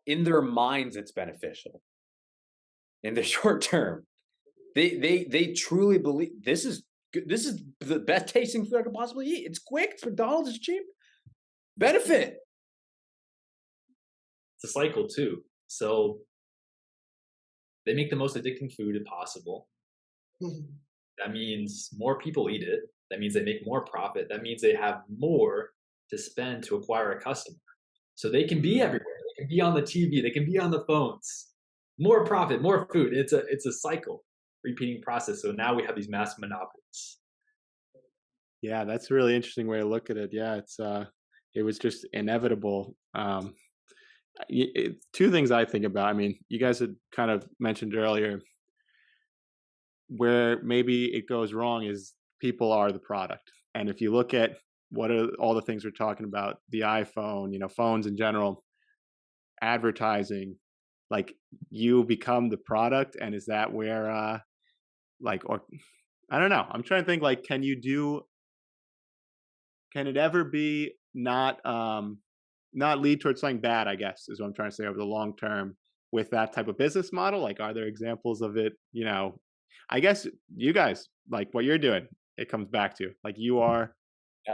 S3: in their minds, it's beneficial. In the short term, they truly believe this is good. This is the best tasting food I could possibly eat. It's quick. It's McDonald's. It's cheap. Benefit.
S2: It's a cycle too. So they make the most addicting food possible. That means more people eat it. That means they make more profit. That means they have more to spend to acquire a customer. So they can be everywhere. They can be on the TV. They can be on the phones. More profit, more food. It's a cycle, repeating process. So now we have these massive monopolies.
S1: Yeah, that's a really interesting way to look at it. Yeah, it was just inevitable. Two things I think about. I mean, you guys had kind of mentioned earlier where maybe it goes wrong is people are the product. And if you look at what are all the things we're talking about, the iPhone, phones in general, advertising, like you become the product. And is that where, or I don't know. I'm trying to think like, can it ever be not lead towards something bad, I guess, is what I'm trying to say over the long term with that type of business model? Like, are there examples of it? I guess you guys, like what you're doing, it comes back to like you are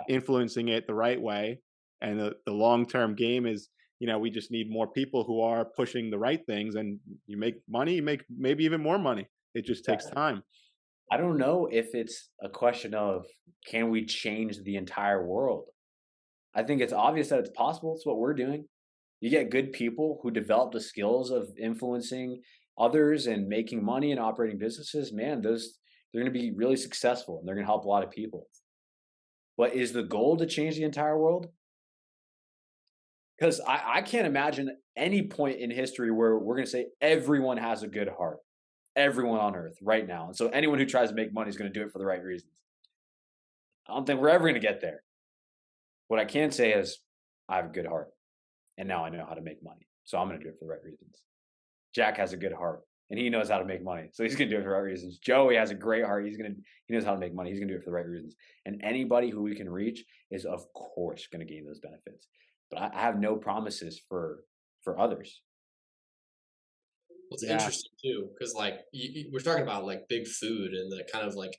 S1: influencing it the right way. And the long-term game is, we just need more people who are pushing the right things, and you make money, you make maybe even more money. It just takes time.
S3: I don't know if it's a question of can we change the entire world? I think it's obvious that it's possible. It's what we're doing. You get good people who develop the skills of influencing others and making money and operating businesses, man, they're going to be really successful and they're going to help a lot of people. But is the goal to change the entire world? Because I can't imagine any point in history where we're going to say everyone has a good heart, everyone on earth right now. And so anyone who tries to make money is going to do it for the right reasons. I don't think we're ever going to get there. What I can say is I have a good heart and now I know how to make money. So I'm going to do it for the right reasons. Jack has a good heart and he knows how to make money. So he's going to do it for the right reasons. Joey has a great heart. He knows how to make money. He's going to do it for the right reasons. And anybody who we can reach is of course going to gain those benefits. But I have no promises for others.
S4: Well, it's interesting too, because like we're talking about like big food and the kind of like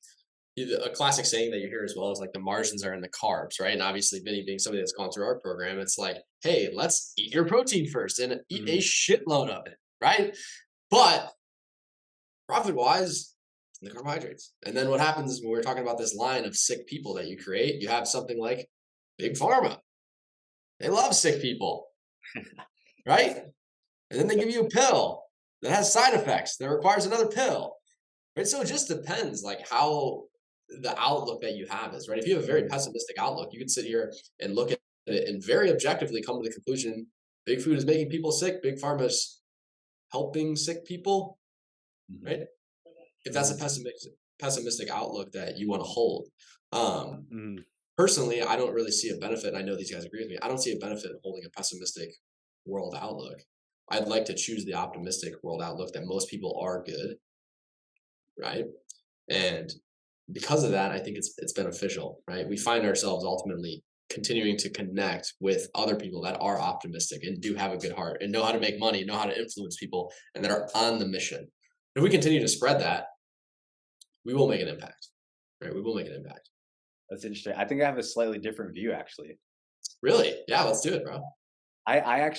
S4: a classic saying that you hear as well is like the margins are in the carbs, right? And obviously, Vinny being somebody that's gone through our program, it's like, hey, let's eat your protein first and eat a shitload of it, right? But profit wise, it's in the carbohydrates. And then what happens when we're talking about this line of sick people that you create? You have something like Big Pharma. They love sick people, right? And then they give you a pill that has side effects that requires another pill, right? So it just depends like how the outlook that you have is, right? If you have a very pessimistic outlook, you could sit here and look at it and very objectively come to the conclusion, big food is making people sick, big pharma is helping sick people, right? If that's a pessimistic outlook that you want to hold. Personally, I don't really see a benefit, and I know these guys agree with me, I don't see a benefit in holding a pessimistic world outlook. I'd like to choose the optimistic world outlook that most people are good, right? And because of that, I think it's beneficial, right? We find ourselves ultimately continuing to connect with other people that are optimistic and do have a good heart and know how to make money, know how to influence people, and that are on the mission. If we continue to spread that, we will make an impact, right? We will make an impact.
S3: That's interesting. I think I have a slightly different view, actually.
S4: Really? Yeah, let's do it, bro.
S3: I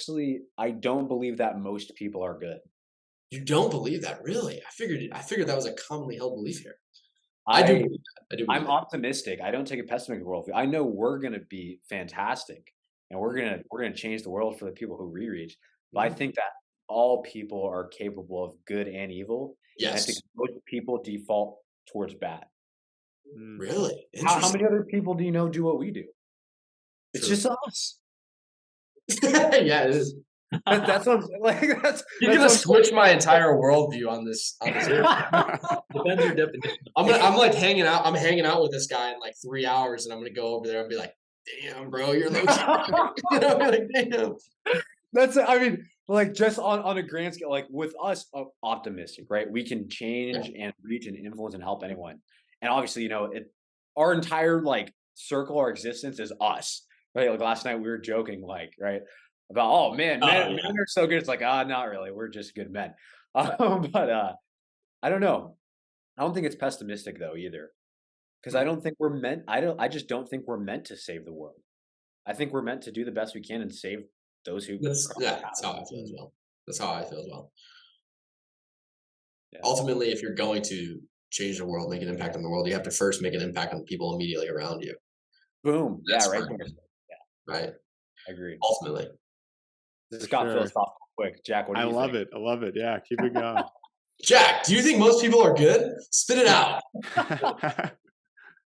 S3: don't believe that most people are good.
S4: You don't believe that? Really? I figured that was a commonly held belief here. I do believe that.
S3: I'm optimistic. I don't take a pessimistic worldview. I know we're going to be fantastic and we're going to change the world for the people who we reach. But I think that all people are capable of good and evil.
S4: Yes.
S3: And I think most people default towards bad.
S4: Really?
S3: How many other people do you know do what we do? It's just us.
S4: Yeah, it is.
S3: That's what I'm like.
S4: You're gonna switch my entire worldview on this.
S2: Depends your definition.
S4: I'm like hanging out. I'm hanging out with this guy in like 3 hours, and I'm gonna go over there and be like, "Damn, bro, you're low key." Like, damn.
S3: I mean, like just on a grand scale, like with us optimistic, right? We can
S4: Yeah.
S3: change and reach and influence and help anyone. And obviously, our entire like circle, our existence is us, right? Like last night we were joking, like, right, about, oh man,
S4: Oh
S3: men
S4: yeah.
S3: are so good. It's like, not really. We're just good men. But I don't know. I don't think it's pessimistic though either, because I
S4: Hmm.
S3: don't think we're meant. I just don't think we're meant to save the world. I think we're meant to do the best we can and save those who
S4: That's
S3: cross our
S4: yeah. That's
S3: path.
S4: how I feel as well. That's how I feel as well.
S3: Yeah.
S4: Ultimately, if you're going to change the world, make an impact on the world, you have to first make an impact on the people immediately around you.
S3: Boom. Yeah,
S4: That's
S3: right
S4: first,
S3: there.
S4: right?
S3: I agree.
S4: Ultimately.
S3: This
S1: For
S3: got
S1: sure.
S3: philosophical quick. Jack, what do
S1: I
S3: you
S1: love
S3: think?
S1: it. I love it. Yeah, keep it going.
S4: Jack, do you think most people are good? Spit it out.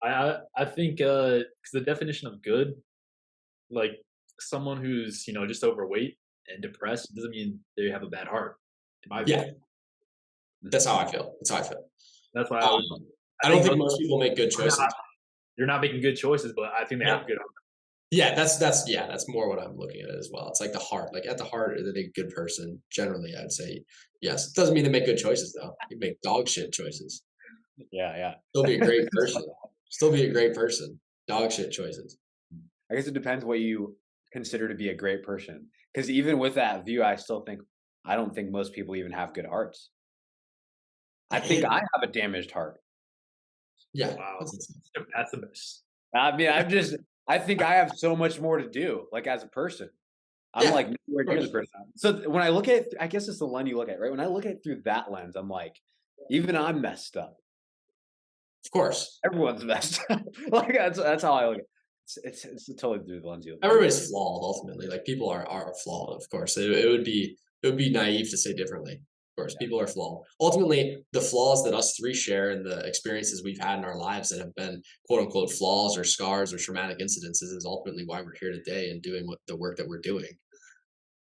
S2: I think because the definition of good, like someone who's just overweight and depressed doesn't mean they have a bad heart. In my
S4: Yeah,
S2: opinion,
S4: that's how I feel. That's how I feel.
S2: that's why
S4: Um,
S2: I
S4: I don't
S2: think
S4: think
S2: most
S4: most people make good
S2: are not.
S4: choices.
S2: You're not making good choices, but I think they
S4: No.
S2: have good.
S4: Yeah, that's more what I'm looking at as well. It's like the heart. Like at the heart, are they a good person? Generally, I'd say yes. Doesn't mean they make good choices though. You make dog shit choices.
S3: Yeah.
S4: Still be a great person. Still be a great person. Dog shit choices.
S3: I guess it depends what you consider to be a great person. Because even with that view, I don't think most people even have good hearts. I think I
S4: Damn.
S3: have a damaged heart.
S4: Yeah,
S2: Wow,
S4: that's insane.
S2: that's a mess.
S3: I mean, I think I have so much more to do, like as a person. I'm
S4: Yeah,
S3: like
S4: of
S3: nowhere near the
S4: course.
S3: person. So when I look at it, I guess it's the lens you look at, right? When I look at it through that lens, I'm like, even I'm messed up.
S4: Of course.
S3: Everyone's messed up. Like that's how I look at it. It's totally through the lens you look at it.
S4: Everybody's flawed ultimately. Like people are flawed, of course. It would be naive to say differently. Of course,
S3: Yeah.
S4: people are flawed. Ultimately, the flaws that us three share and the experiences we've had in our lives that have been quote unquote flaws or scars or traumatic incidences is ultimately why we're here today and doing what the work that we're doing.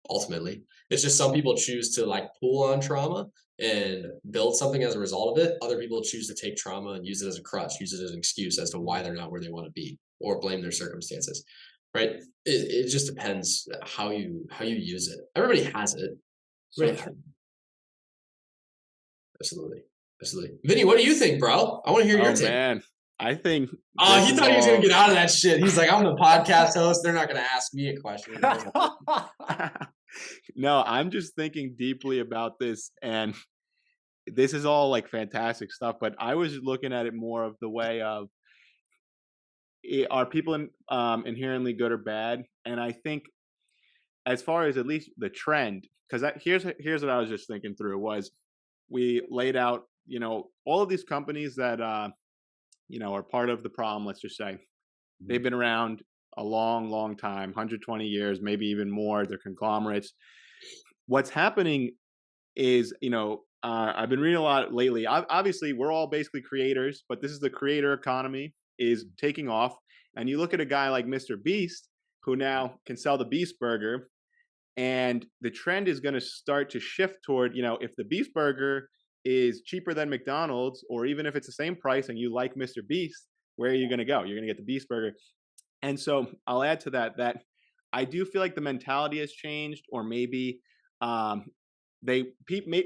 S4: Ultimately, it's just some people choose to like pull on trauma and build something as a result of it. Other people choose to take trauma and use it as a crutch, use it as an excuse as to why they're not where they want to be, or blame their circumstances. Right? It just depends how you use it. Everybody has it.
S3: So
S4: Everybody has
S3: true.
S4: it. Absolutely, absolutely. Vinny, what do you think, bro? I want to hear your
S1: Oh
S4: take.
S1: man, I think
S4: Oh,
S1: this
S4: he
S1: is
S4: thought he was gonna
S1: all.
S4: get out of that shit. He's like, I'm the podcast host. They're not gonna ask me a question. He knows
S1: No, I'm just thinking deeply about this, and this is all like fantastic stuff. But I was looking at it more of the way of are people inherently good or bad? And I think as far as at least the trend, because here's what I was just thinking through was we laid out all of these companies that are part of the problem. Let's just say they've been around a long, long time, 120 years, maybe even more. They're conglomerates. What's happening is, I've been reading a lot lately. Obviously, we're all basically creators, but this is the creator economy is taking off. And you look at a guy like Mr. Beast, who now can sell the Beast Burger, and the trend is going to start to shift toward, if the Beast Burger is cheaper than McDonald's, or even if it's the same price and you like Mr. Beast, where are you going to go? You're going to get the Beast Burger. And so I'll add to that I do feel like the mentality has changed, or maybe um,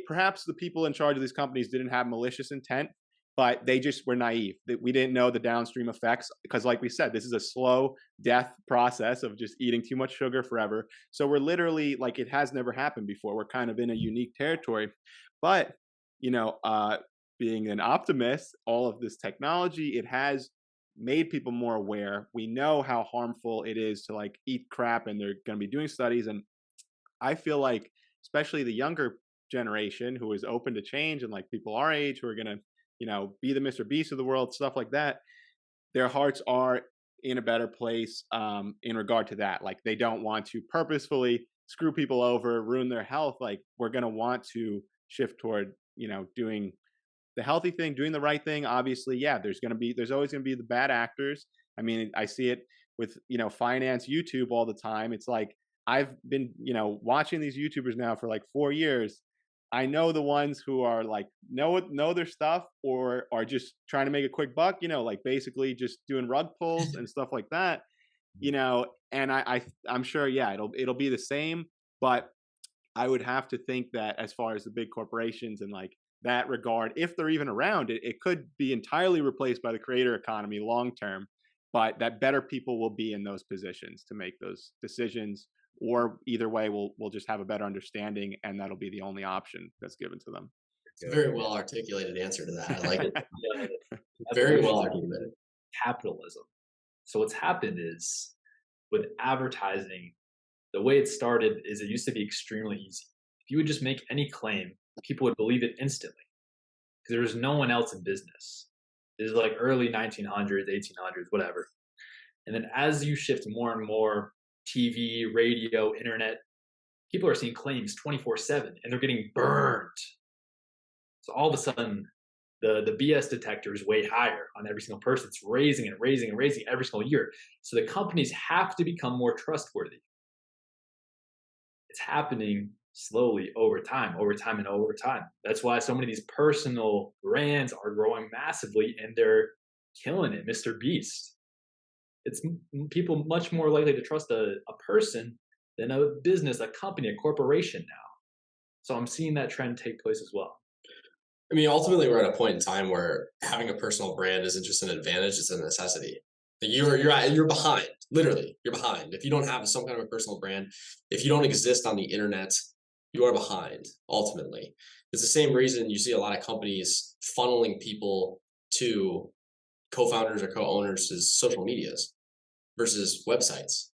S1: perhaps the people in charge of these companies didn't have malicious intent, but they just were naive. That we didn't know the downstream effects because, like we said, this is a slow death process of just eating too much sugar forever. So we're literally like it has never happened before. We're kind of in a unique territory, but you know, uh, being an optimist, all of this technology it has made people more aware. We know how harmful it is to like eat crap, and they're going to be doing studies. And I feel like, especially the younger generation who is open to change, and like people our age who are going to, be the Mr. Beast of the world, stuff like that, their hearts are in a better place in regard to that. Like they don't want to purposefully screw people over, ruin their health. Like we're going to want to shift toward, doing the healthy thing, doing the right thing. Obviously, yeah, there's always going to be the bad actors. I mean, I see it with, finance YouTube all the time. It's like I've been, watching these YouTubers now for like 4 years. I know the ones who are like know their stuff or are just trying to make a quick buck, like basically just doing rug pulls and stuff like that. And I'm sure, yeah, it'll be the same, but I would have to think that as far as the big corporations and like that regard, if they're even around, it could be entirely replaced by the creator economy long term, but that better people will be in those positions to make those decisions. Or either way, we'll just have a better understanding, and that'll be the only option that's given to them.
S4: It's a very well articulated answer to that. I like it. Very
S2: Evolution
S4: well
S2: of
S4: articulated.
S2: capitalism. So what's happened is with advertising, the way it started is it used to be extremely easy. If you would just make any claim, people would believe it instantly because there was no one else in business. This is like early 1900s, 1800s, whatever. And then as you shift more and more TV, radio, internet, people are seeing claims 24/7 and they're getting burned. So all of a sudden, the BS detector is way higher on every single person. It's raising and raising and raising every single year. So the companies have to become more trustworthy. It's happening slowly over time and over time. That's why so many of these personal brands are growing massively and they're killing it. Mr. Beast. It's people much more likely to trust a person than a business, a company, a corporation now. So I'm seeing that trend take place as well.
S4: I mean, ultimately, we're at a point in time where having a personal brand isn't just an advantage; it's a necessity. Like you're behind. Literally, you're behind. If you don't have some kind of a personal brand, if you don't exist on the internet, you are behind. Ultimately, it's the same reason you see a lot of companies funneling people to co-founders or co-owners to social medias versus websites.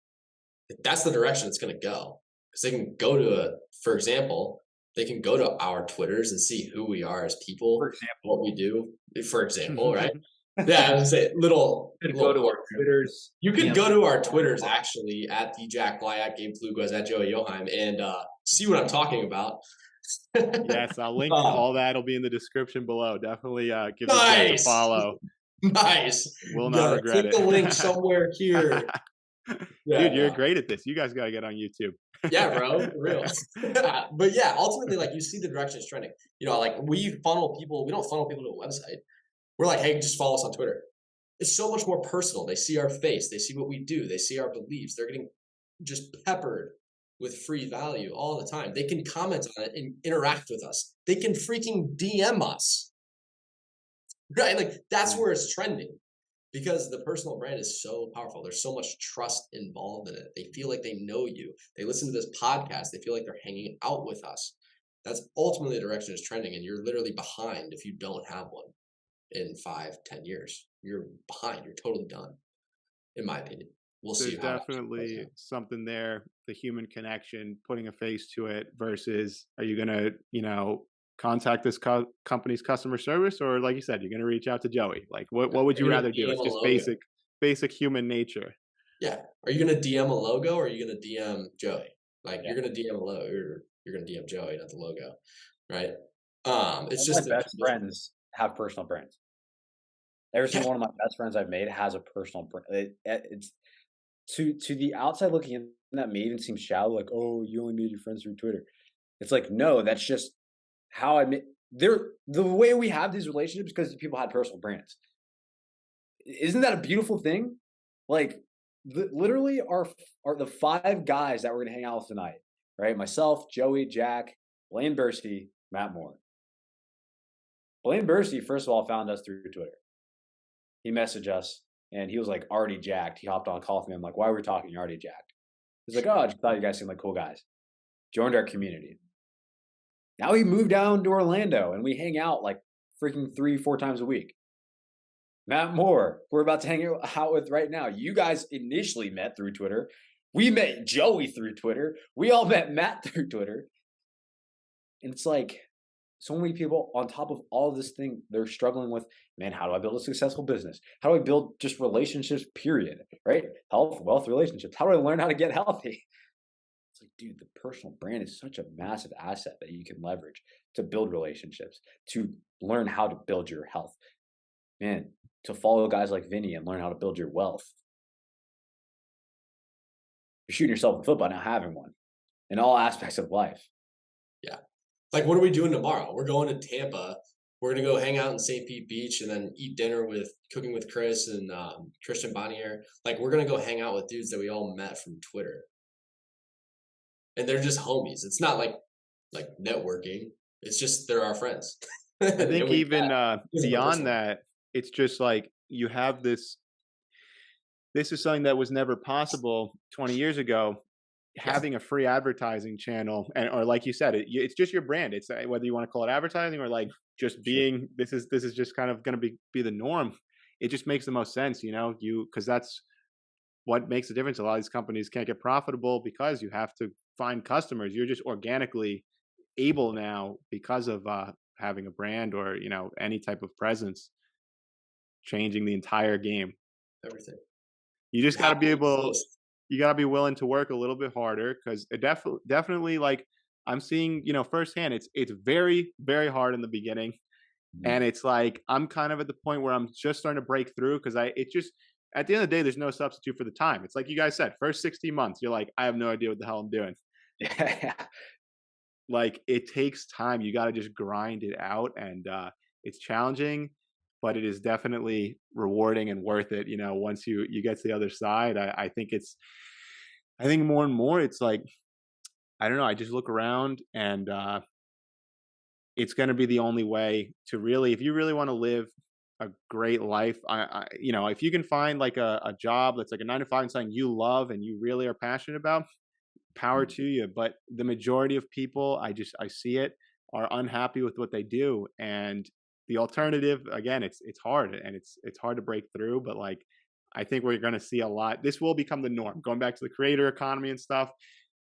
S4: That's the direction it's going to go because they can go to for example, they can go to our Twitters and see who we are as people,
S2: For example,
S4: what we do. For example, right? Yeah, I would say little.
S2: you could
S4: little
S2: go to our Twitters.
S4: You can
S2: DM
S4: go to our Twitters actually at the Jack Bly, at Gabe Fluguez, at Joey Joheim, and see what I'm talking about.
S1: Yes, I'll link all that. It'll be in the description below. Definitely give these guys a
S4: Nice.
S1: follow.
S4: Nice.
S1: Will not regret
S4: click
S1: it.
S4: the link somewhere here. Yeah,
S1: Dude, you're
S4: no.
S1: great at this. You guys got to get on YouTube.
S4: Yeah, bro, for real. But yeah, ultimately, like you see the direction it's trending. You know, like we funnel people. We don't funnel people to a website. We're like, hey, just follow us on Twitter. It's so much more personal. They see our face. They see what we do. They see our beliefs. They're getting just peppered with free value all the time. They can comment on it and interact with us. They can freaking DM us. Right? Like that's where it's trending because the personal brand is so powerful. There's so much trust involved in it. They feel like they know you. They listen to this podcast. They feel like they're hanging out with us. That's ultimately the direction it's trending. And you're literally behind if you don't have one in 5-10 years. You're behind. You're totally done, in my opinion. We'll
S1: There's
S4: see. How
S1: definitely something there, the human connection, putting a face to it versus are you going to, contact this company's customer service, or like you said, you're going to reach out to Joey? Like what would you rather do? It's just basic human nature.
S4: Yeah. Are you going to DM a logo or are you going to DM Joey? Like you're going to DM a logo. You're going to DM Joey, not the logo. Right. It's just
S3: my best friends have personal brands. Every single one of my best friends I've made has a personal brand. It's to the outside looking in, that may even seem shallow, like, oh, you only made your friends through Twitter. It's like, no, that's just how I made the way we have these relationships because people had personal brands. Isn't that a beautiful thing? Like literally are the 5 guys that we're gonna hang out with tonight, right? Myself, Joey, Jack, Blaine Bursty, Matt Moore. Blaine Bursty, first of all, found us through Twitter. He messaged us and he was like already jacked. He hopped on a call with me. I'm like, why are we talking? You're already jacked. He's like, oh, I just thought you guys seemed like cool guys. Joined our community. Now he moved down to Orlando and we hang out like freaking 3-4 times a week. Matt Moore, we're about to hang out with right now. You guys initially met through Twitter. We met Joey through Twitter. We all met Matt through Twitter. And it's like so many people on top of all of this thing, they're struggling with, man, how do I build a successful business? How do I build just relationships, period, right? Health, wealth, relationships. How do I learn how to get healthy? It's like, dude, the personal brand is such a massive asset that you can leverage to build relationships, to learn how to build your health. Man, to follow guys like Vinny and learn how to build your wealth. You're shooting yourself in the foot by not having one in all aspects of life.
S4: Yeah. Like, what are we doing tomorrow? We're going to Tampa. We're going to go hang out in St. Pete Beach and then eat dinner with Cooking with Chris and Christian Bonnier. Like, we're going to go hang out with dudes that we all met from Twitter. And they're just homies. It's not like like networking. It's just they're our friends.
S1: I
S4: And
S1: think
S4: we
S1: even
S4: chat because of a
S1: beyond
S4: personal.
S1: that, it's just like you have this. This is something that was never possible 20 years ago.
S4: Yeah,
S1: Having a free advertising channel, and or like you said, it's just your brand. It's whether you want to call it advertising or like just
S3: Sure.
S1: being. This is just kind of going to be the norm. It just makes the most sense, because that's what makes the difference. A lot of these companies can't get profitable because you have to find customers. You're just organically able now because of having a brand or any type of presence, changing the entire game.
S4: everything.
S1: You
S4: You
S1: just got
S4: have
S1: to be
S4: to
S1: able.
S4: exist.
S1: You got to be willing to work a little bit harder because it definitely like I'm seeing firsthand. It's very very hard in the beginning,
S3: Mhm.
S1: and it's like I'm kind of at the point where I'm just starting to break through because it just at the end of the day there's no substitute for the time. It's like you guys said, first 16 months you're like I have no idea what the hell I'm doing.
S3: Yeah.
S1: Like it takes time. You got to just grind it out, and it's challenging, but it is definitely rewarding and worth it. Once you get to the other side, I think I think more and more it's like I don't know. I just look around, and it's going to be the only way to really, if you really want to live a great life. If you can find like a job that's like a 9 to 5 and something you love and you really are passionate about, power
S3: Mhm.
S1: to you. But the majority of people, I see it, are unhappy with what they do, and the alternative, again, it's hard, and it's hard to break through. But like, I think we're going to see a lot. This will become the norm. Going back to the creator economy and stuff.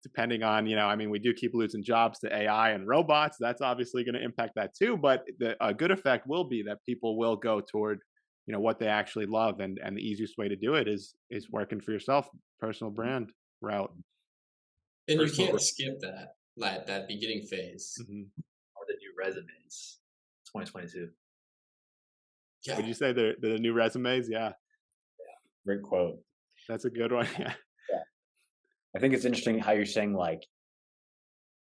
S1: Depending on, I mean, we do keep losing jobs to AI and robots. That's obviously going to impact that too. But a good effect will be that people will go toward, what they actually love, and the easiest way to do it is working for yourself, personal brand route.
S4: And you
S2: Personal
S4: can't
S2: growth
S4: skip that, like that beginning phase.
S1: Hmm.
S2: are the new resumes. 2022.
S1: Would
S4: Yeah.
S1: you say the new resumes? Yeah,
S3: Great quote.
S1: that's a good one. Yeah.
S3: Yeah. I think it's interesting how you're saying like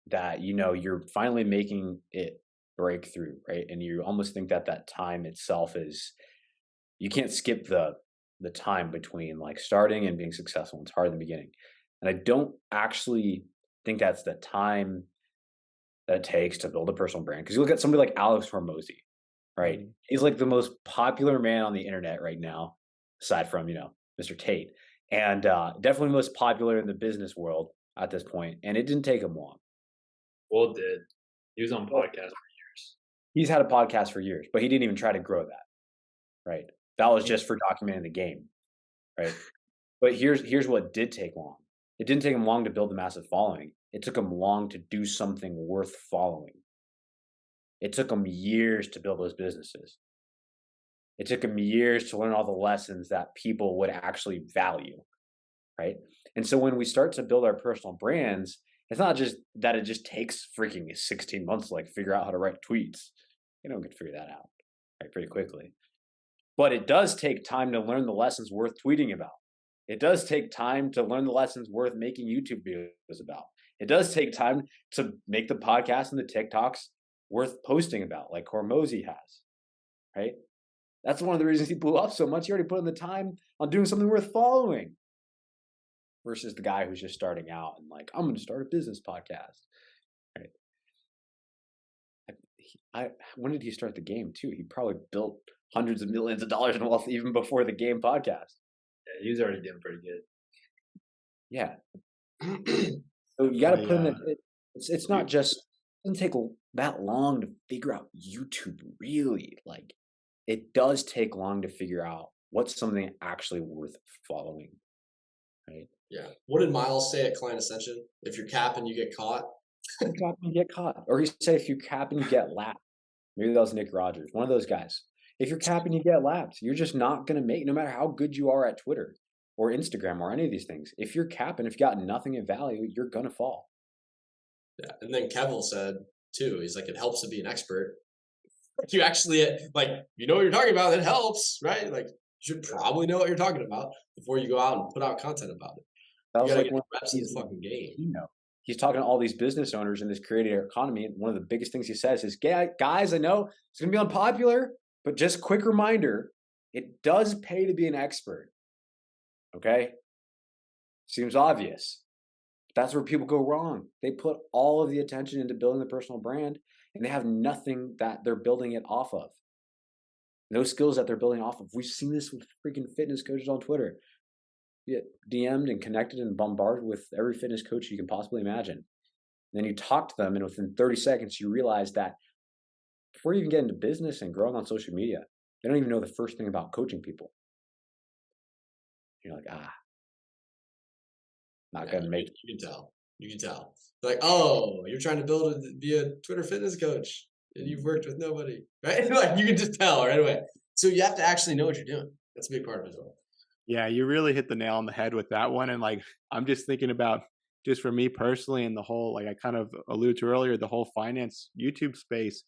S3: that, you're finally making it breakthrough, right? And you almost think that that time itself is, you can't skip the time between like starting and being successful. It's hard in the beginning. And I don't actually think that's the time that it takes to build a personal brand. Because you look at somebody like Alex Hormozy, right?
S1: Mhm.
S3: He's like the most popular man on the internet right now, aside from, Mr. Tate. And definitely most popular in the business world at this point. And it didn't take him long.
S2: Will did. He was on
S3: Well,
S2: podcast for years.
S3: he's had a podcast for years, but he didn't even try to grow that, right? That was just for documenting the game, right? But here's what did take long. It didn't take him long to build a massive following. It took him long to do something worth following. It took him years to build those businesses. It took him years to learn all the lessons that people would actually value, right? And so when we start to build our personal brands, it's not just that it just takes freaking 16 months to like figure out how to write tweets. You don't get to figure that out right pretty quickly. But it does take time to learn the lessons worth tweeting about. It does take time to learn the lessons worth making YouTube videos about. It does take time to make the podcast and the TikToks worth posting about, like Hormozy has, right? That's one of the reasons he blew up so much. He already put in the time on doing something worth following versus the guy who's just starting out and like, I'm going to start a business podcast, right? When did he start the game too? He probably built hundreds of millions of dollars in wealth even before the game podcast.
S2: Yeah, he was already doing pretty good.
S3: Yeah. So you got to put in
S1: I
S3: it's not just, it doesn't take that long to figure out YouTube really. Like it does take long to figure out what's something actually worth following, right?
S4: Yeah. What did Miles say at Client Ascension? If you're capping, you get caught.
S3: You cap and you get caught. Or he said if you cap and you get lapped. Maybe that was Nick Rogers, one of those guys. If you're capping, you get lapped. You're just not going to make, no matter how good you are at Twitter or Instagram or any of these things. If you're capping, if you got nothing of value, you're going to fall.
S4: Yeah. And then Kevin said too, he's like, it helps to be an expert. If you actually like, you know what you're talking about, it helps, right? Like, you should probably know what you're talking about before you go out and put out content about it.
S3: That
S4: You
S3: was
S4: gotta
S3: like
S4: get
S3: one
S4: the reps
S3: of
S4: in the
S3: his
S4: fucking game.
S3: He's talking to all these business owners in this creator economy. And one of the biggest things he says is, guys, I know it's going to be unpopular, but just quick reminder, it does pay to be an expert. Okay. Seems obvious, That's where people go wrong. They put all of the attention into building the personal brand, and they have nothing that they're building it off of. No skills that they're building off of. We've seen this with freaking fitness coaches on Twitter. You get DM'd and connected and bombarded with every fitness coach you can possibly imagine. And then you talk to them, and within 30 seconds, you realize that before you even get into business and growing on social media, they don't even know the first thing about coaching people. You're like, not
S4: Yeah,
S3: gonna make it.
S4: you can tell. You can tell. Like, oh, you're trying to be a Twitter fitness coach, and you've worked with nobody, right? Like you can just tell right away. So you have to actually know what you're doing. That's a big part of it as well.
S1: Yeah, you really hit the nail on the head with that one. And like, I'm just thinking about just for me personally and the whole, like I kind of alluded to earlier, the whole finance YouTube space.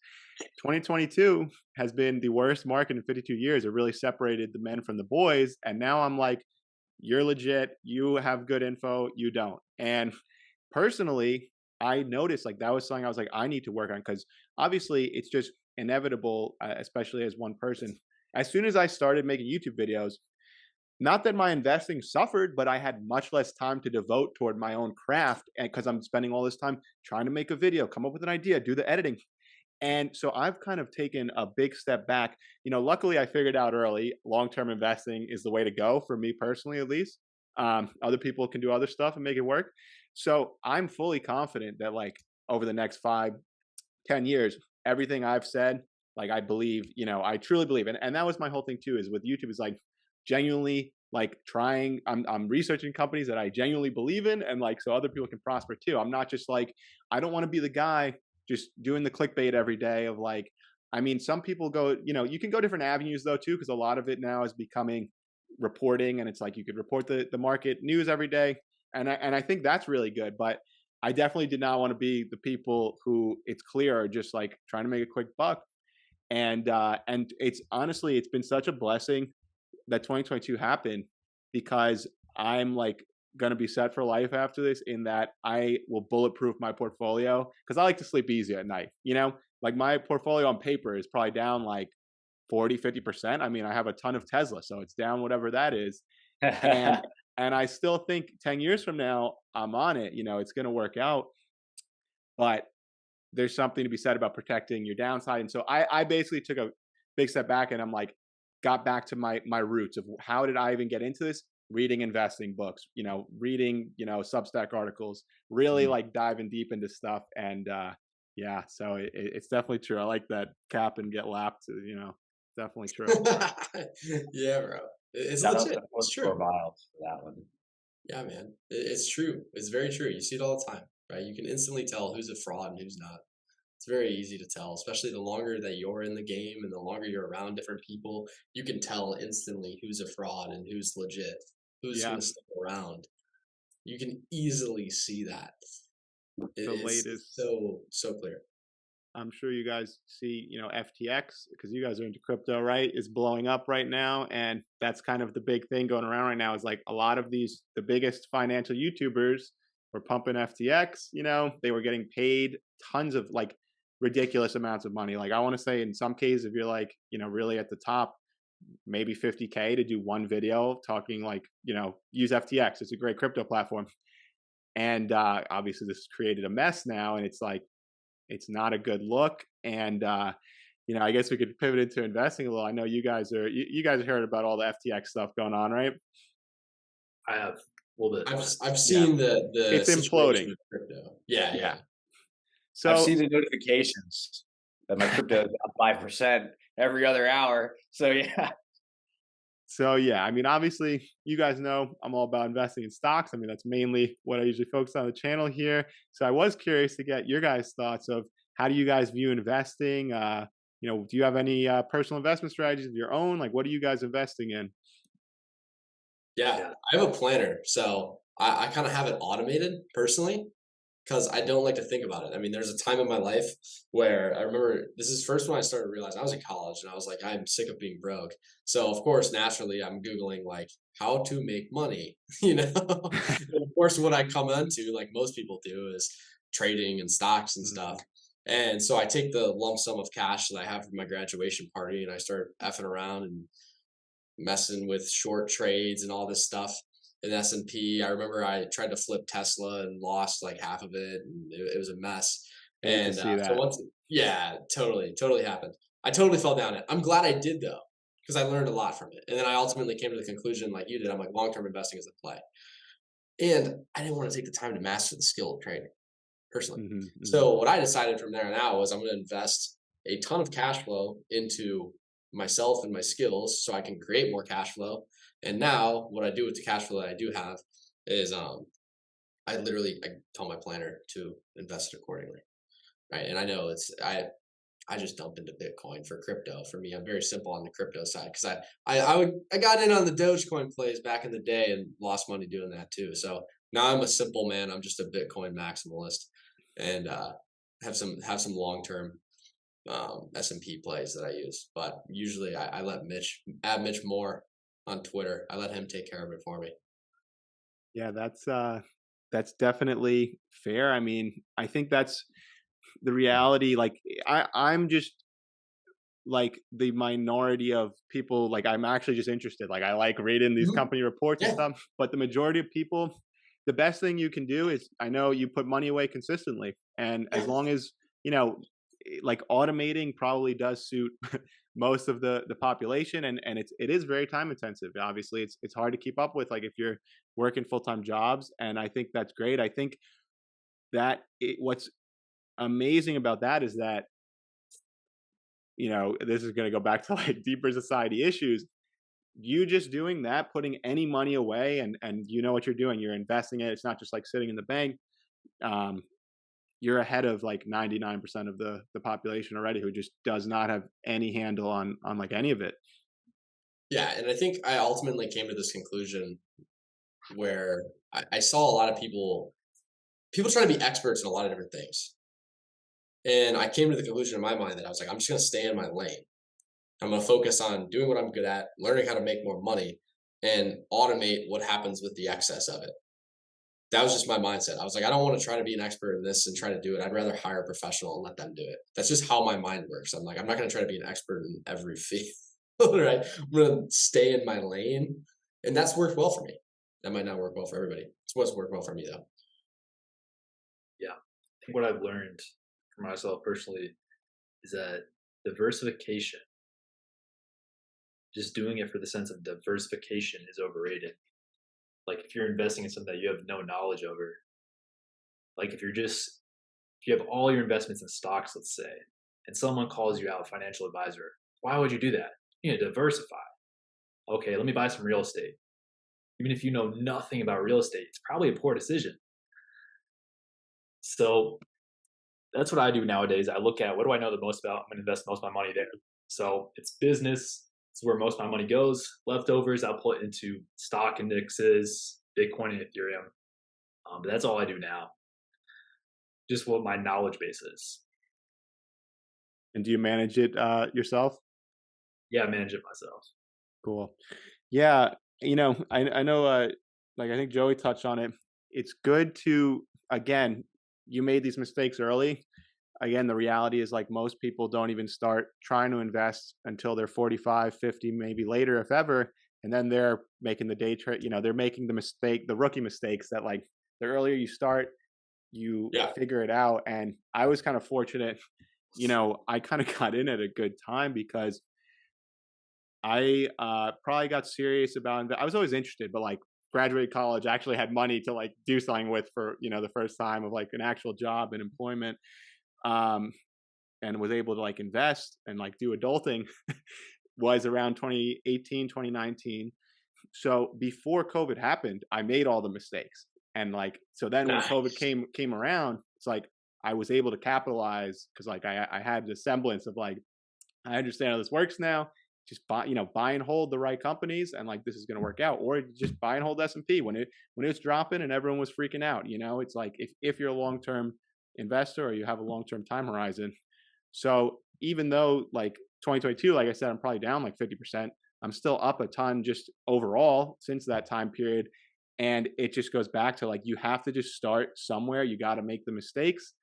S1: 2022 has been the worst market in 52 years. It really separated the men from the boys. And now I'm like, you're legit. You have good info. You don't. And personally, I noticed like that was something I was like, I need to work on because obviously it's just inevitable, especially as one person. As soon as I started making YouTube videos, not that my investing suffered, but I had much less time to devote toward my own craft, and because I'm spending all this time trying to make a video, come up with an idea, do the editing. And so I've kind of taken a big step back. Luckily I figured out early, long-term investing is the way to go for me personally, at least. Other people can do other stuff and make it work. So I'm fully confident that like over the next 5, 10 years, everything I've said, like I believe, I truly believe. And that was my whole thing too, is with YouTube is like genuinely like trying, I'm researching companies that I genuinely believe in and like so other people can prosper too. I'm not just like, I don't want to be the guy just doing the clickbait every day of like, I mean, some people go, you can go different avenues though too, because a lot of it now is becoming reporting and it's like you could report the market news every day. And I think that's really good. But I definitely did not want to be the people who it's clear are just like trying to make a quick buck. And it's honestly, it's been such a blessing that 2022 happened because I'm like going to be set for life after this in that I will bulletproof my portfolio because I like to sleep easy at night, like my portfolio on paper is probably down like 40, 50%. I mean, I have a ton of Tesla, so it's down whatever that is. And, and I still think 10 years from now, I'm on it, it's going to work out, but there's something to be said about protecting your downside. And so I basically took a big step back and I'm like, got back to my roots of how did I even get into this? Reading investing books, reading, Substack articles, really like diving deep into stuff. And yeah, so it's definitely true. I like that cap and get lapped, definitely true.
S4: Yeah, bro. It's
S3: Shout out
S4: legit.
S3: to
S4: It's true.
S3: Miles for that one.
S4: Yeah, man. It's true. It's very true. You see it all the time, right? You can instantly tell who's a fraud and who's not. It's very easy to tell, especially the longer that you're in the game and the longer you're around different people, you can tell instantly who's a fraud and who's legit, who's
S1: Yeah.
S4: going to stick around. You can easily see that.
S1: The latest,
S4: so clear.
S1: I'm sure you guys see, FTX because you guys are into crypto, right? Is blowing up right now. And that's kind of the big thing going around right now is like a lot of the biggest financial YouTubers were pumping FTX, they were getting paid tons of like ridiculous amounts of money. Like I want to say in some cases, if you're like, really at the top, maybe $50K to do one video talking like, use FTX. It's a great crypto platform. And obviously this has created a mess now. And it's like, it's not a good look. And, I guess we could pivot into investing a little. I know you guys have heard about all the FTX stuff going on, right?
S2: I have a little bit.
S4: I've seen the
S1: it's imploding.
S4: With crypto. Yeah.
S3: So I've seen the notifications that my crypto is up 5% every other hour. So yeah.
S1: So yeah, I mean, obviously, you guys know I'm all about investing in stocks. I mean, that's mainly what I usually focus on the channel here. So I was curious to get your guys' thoughts of how do you guys view investing? Do you have any personal investment strategies of your own? Like, what are you guys investing in?
S4: Yeah, I have a planner, so I kind of have it automated personally because I don't like to think about it. I mean, there's a time in my life where I remember this is first when I started realizing I was in college and I was like, I'm sick of being broke. So of course, naturally, I'm Googling like how to make money, And of course, what I come into, like most people do, is trading and stocks and stuff. And so I take the lump sum of cash that I have for my graduation party and I start effing around and messing with short trades and all this stuff. in S&P. I remember I tried to flip Tesla and lost like half of it, and it was a mess.
S1: Hate to
S4: And
S1: see
S4: so
S1: that.
S4: yeah, totally happened. I totally fell down it. I'm glad I did though, because I learned a lot from it. And then I ultimately came to the conclusion, like you did, I'm like, long-term investing is the play. And I didn't want to take the time to master the skill of trading personally.
S1: Hmm. Hmm.
S4: So what I decided from there on out was I'm going to invest a ton of cash flow into myself and my skills so I can create more cash flow. And now what I do with the cash flow that I do have is I tell my planner to invest it accordingly. Right. And I know I just dump into Bitcoin for crypto. For me, I'm very simple on the crypto side because I got in on the Dogecoin plays back in the day and lost money doing that too. So now I'm a simple man. I'm just a Bitcoin maximalist, and have some long term S&P plays that I use. But usually I let Mitch more on Twitter. I let him take care of it for me.
S1: Yeah, that's definitely fair. I mean, I think that's the reality. Like I'm just like the minority of people. Like I'm actually just interested. Like I like reading these
S4: Mhm.
S1: company reports and
S4: Yeah,
S1: stuff, but the majority of people, the best thing you can do is, I know, you put money away consistently, and as
S4: yeah,
S1: long as you know like automating probably does suit most of the population, and it is very time intensive. Obviously it's hard to keep up with, like if you're working full-time jobs, and I think that's great. I think what's amazing about that is that, this is going to go back to like deeper society issues. You just doing that, putting any money away, and you know what you're doing, you're investing it, it's not just like sitting in the bank. um, you're ahead of like 99% of the population already, who just does not have any handle on like any of it.
S4: yeah. And I think I ultimately came to this conclusion where I saw a lot of people trying to be experts in a lot of different things. And I came to the conclusion in my mind that I was like, I'm just going to stay in my lane. I'm going to focus on doing what I'm good at, learning how to make more money, and automate what happens with the excess of it. That was just my mindset. I was like, I don't want to try to be an expert in this and try to do it. I'd rather hire a professional and let them do it. That's just how my mind works. I'm like, I'm not going to try to be an expert in every field. Right? I'm going to stay in my lane. And that's worked well for me. That might not work well for everybody. It's what's worked well for me, though.
S2: Yeah. I think what I've learned for myself personally is that diversification, just doing it for the sense of diversification, is overrated. Like if you're investing in something that you have no knowledge over, like if you have all your investments in stocks, let's say, and someone calls you out, financial advisor, why would you do that? You need to diversify. Okay, let me buy some real estate. Even if you know nothing about real estate, it's probably a poor decision. So that's what I do nowadays. I look at, what do I know the most about? I'm going to invest most of my money there. So it's business. It's where most of my money goes. Leftovers, I'll put into stock indexes, Bitcoin and Ethereum. But that's all I do now. Just what my knowledge base is.
S1: And do you manage it yourself?
S2: Yeah, I manage it myself.
S1: Cool. Yeah, I know, like I think Joey touched on it. It's good to, again, you made these mistakes early. Again, the reality is like most people don't even start trying to invest until they're 45, 50, maybe later, if ever. And then they're making the day trade, they're making the rookie mistakes that, like, the earlier you start, you
S4: Yeah.
S1: figure it out. And I was kind of fortunate, I kind of got in at a good time because I probably got serious about I was always interested, but like graduated college, I actually had money to like do something with for, the first time of like an actual job and employment. Um, and was able to like invest and like do adulting was around 2018, 2019. So before COVID happened, I made all the mistakes. And like, so then when COVID
S4: Nice.
S1: came around, it's like I was able to capitalize because like I had the semblance of like, I understand how this works now. Just buy and hold the right companies, and like this is going to work out. Or just buy and hold S&P when it was dropping and everyone was freaking out. It's like if you're a long term investor or you have a long term time horizon. So even though like 2022, like I said, I'm probably down like 50%. I'm still up a ton just overall since that time period. And it just goes back to like you have to just start somewhere. You got to make the mistakes.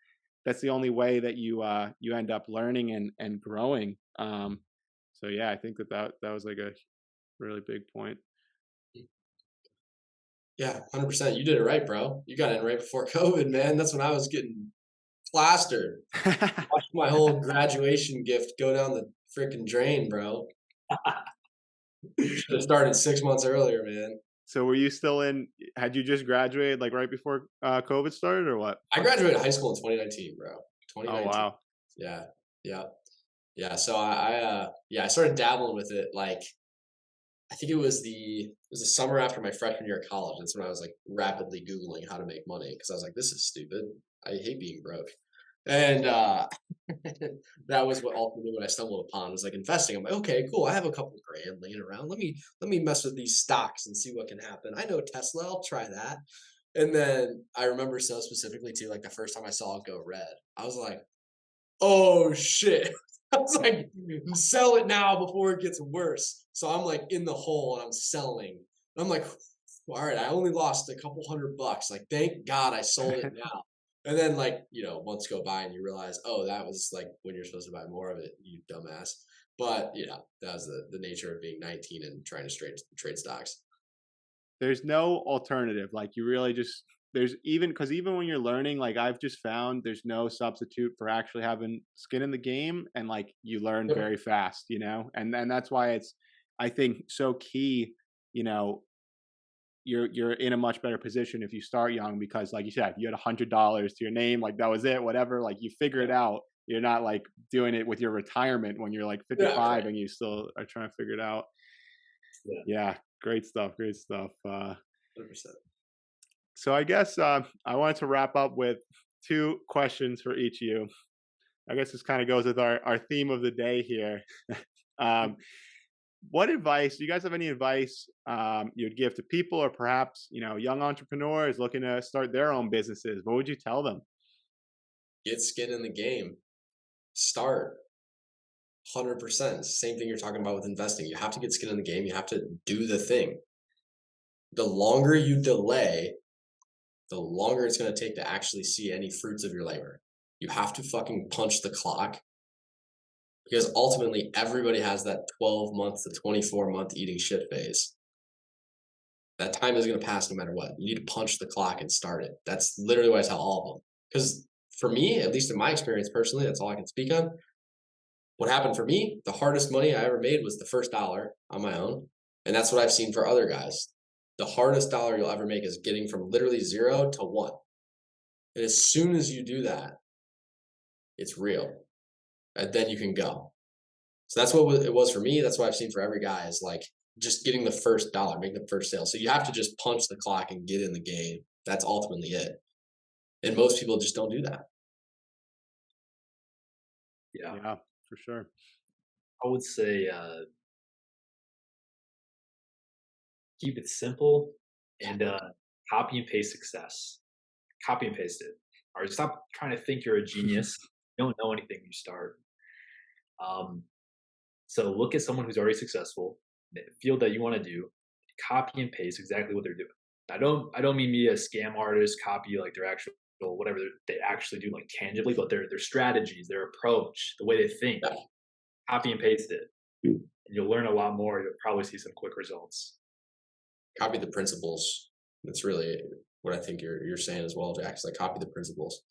S1: That's the only way that you end up learning and growing. So yeah, I think that was like a really big point.
S4: Yeah, 100%. You did it right, bro. You got in right before COVID, man. That's when I was getting plastered. Watched my whole graduation gift go down the freaking drain, bro. Should have started 6 months earlier, man.
S1: So were you still in? Had you just graduated like right before COVID started, or what?
S4: I graduated high school in 2019, bro.
S1: Oh
S4: 2019.
S1: wow.
S4: Yeah, yeah, yeah. So I started dabbling with it. Like I think it was the summer after my freshman year of college. That's when I was like rapidly Googling how to make money because I was like, this is stupid. I hate being broke. And that was what ultimately what I stumbled upon was like investing. I'm like, okay, cool. I have a couple grand laying around. Let me mess with these stocks and see what can happen. I know Tesla. I'll try that. And then I remember so specifically too, like the first time I saw it go red, I was like, oh shit. I was like, sell it now before it gets worse. So I'm like in the hole and I'm selling. I'm like, all right, I only lost a couple $100. Like, thank God I sold it now. And then like, months go by and you realize, oh, that was like when you're supposed to buy more of it, you dumbass. But that was the nature of being 19 and trying to trade stocks.
S1: There's no alternative. Like you really just there's even because even when you're learning, like I've just found there's no substitute for actually having skin in the game, and like you learn
S4: Yep.
S1: very fast, and that's why it's I think so key. You know, you're in a much better position if you start young because, like you said, you had $100 to your name, like that was it, whatever. Like you figure it
S4: Yeah.
S1: out. You're not like doing it with your retirement when you're like
S4: Yeah.
S1: 55 and you still are trying to figure it out.
S2: Yeah.
S1: Yeah, great stuff. Great stuff.
S4: 100%.
S1: So I guess I wanted to wrap up with two questions for each of you. I guess this kind of goes with our theme of the day here. um, what advice do you guys have any advice you'd give to people or perhaps young entrepreneurs looking to start their own businesses? What would you tell them?
S4: Get skin in the game. Start. 100%. Same thing you're talking about with investing. You have to get skin in the game. You have to do the thing. The longer you delay, the longer it's going to take to actually see any fruits of your labor. You have to fucking punch the clock because ultimately everybody has that 12-month to 24-month eating shit phase. That time is going to pass no matter what. You need to punch the clock and start it. That's literally what I tell all of them. Because for me, at least in my experience personally, that's all I can speak on. What happened for me, the hardest money I ever made was the first dollar on my own. And that's what I've seen for other guys. The hardest dollar you'll ever make is getting from literally 0 to 1. And as soon as you do that, it's real. And then you can go. So that's what it was for me. That's what I've seen for every guy is like just getting the first dollar, making the first sale. So you have to just punch the clock and get in the game. That's ultimately it. And most people just don't do that.
S2: Yeah.
S1: Yeah, for sure.
S2: I would say keep it simple and copy and paste success. Copy and paste it. Or stop trying to think you're a genius. You don't know anything when you start. So look at someone who's already successful, the field that you want to do, copy and paste exactly what they're doing. I don't mean be a scam artist, copy like their actual whatever they actually do like tangibly, but their strategies, their approach, the way they think,
S4: Yeah.
S2: copy and paste it. And you'll learn a lot more. You'll probably see some quick results.
S4: Copy the principles. That's really what I think you're saying as well, Jack. It's like copy the principles.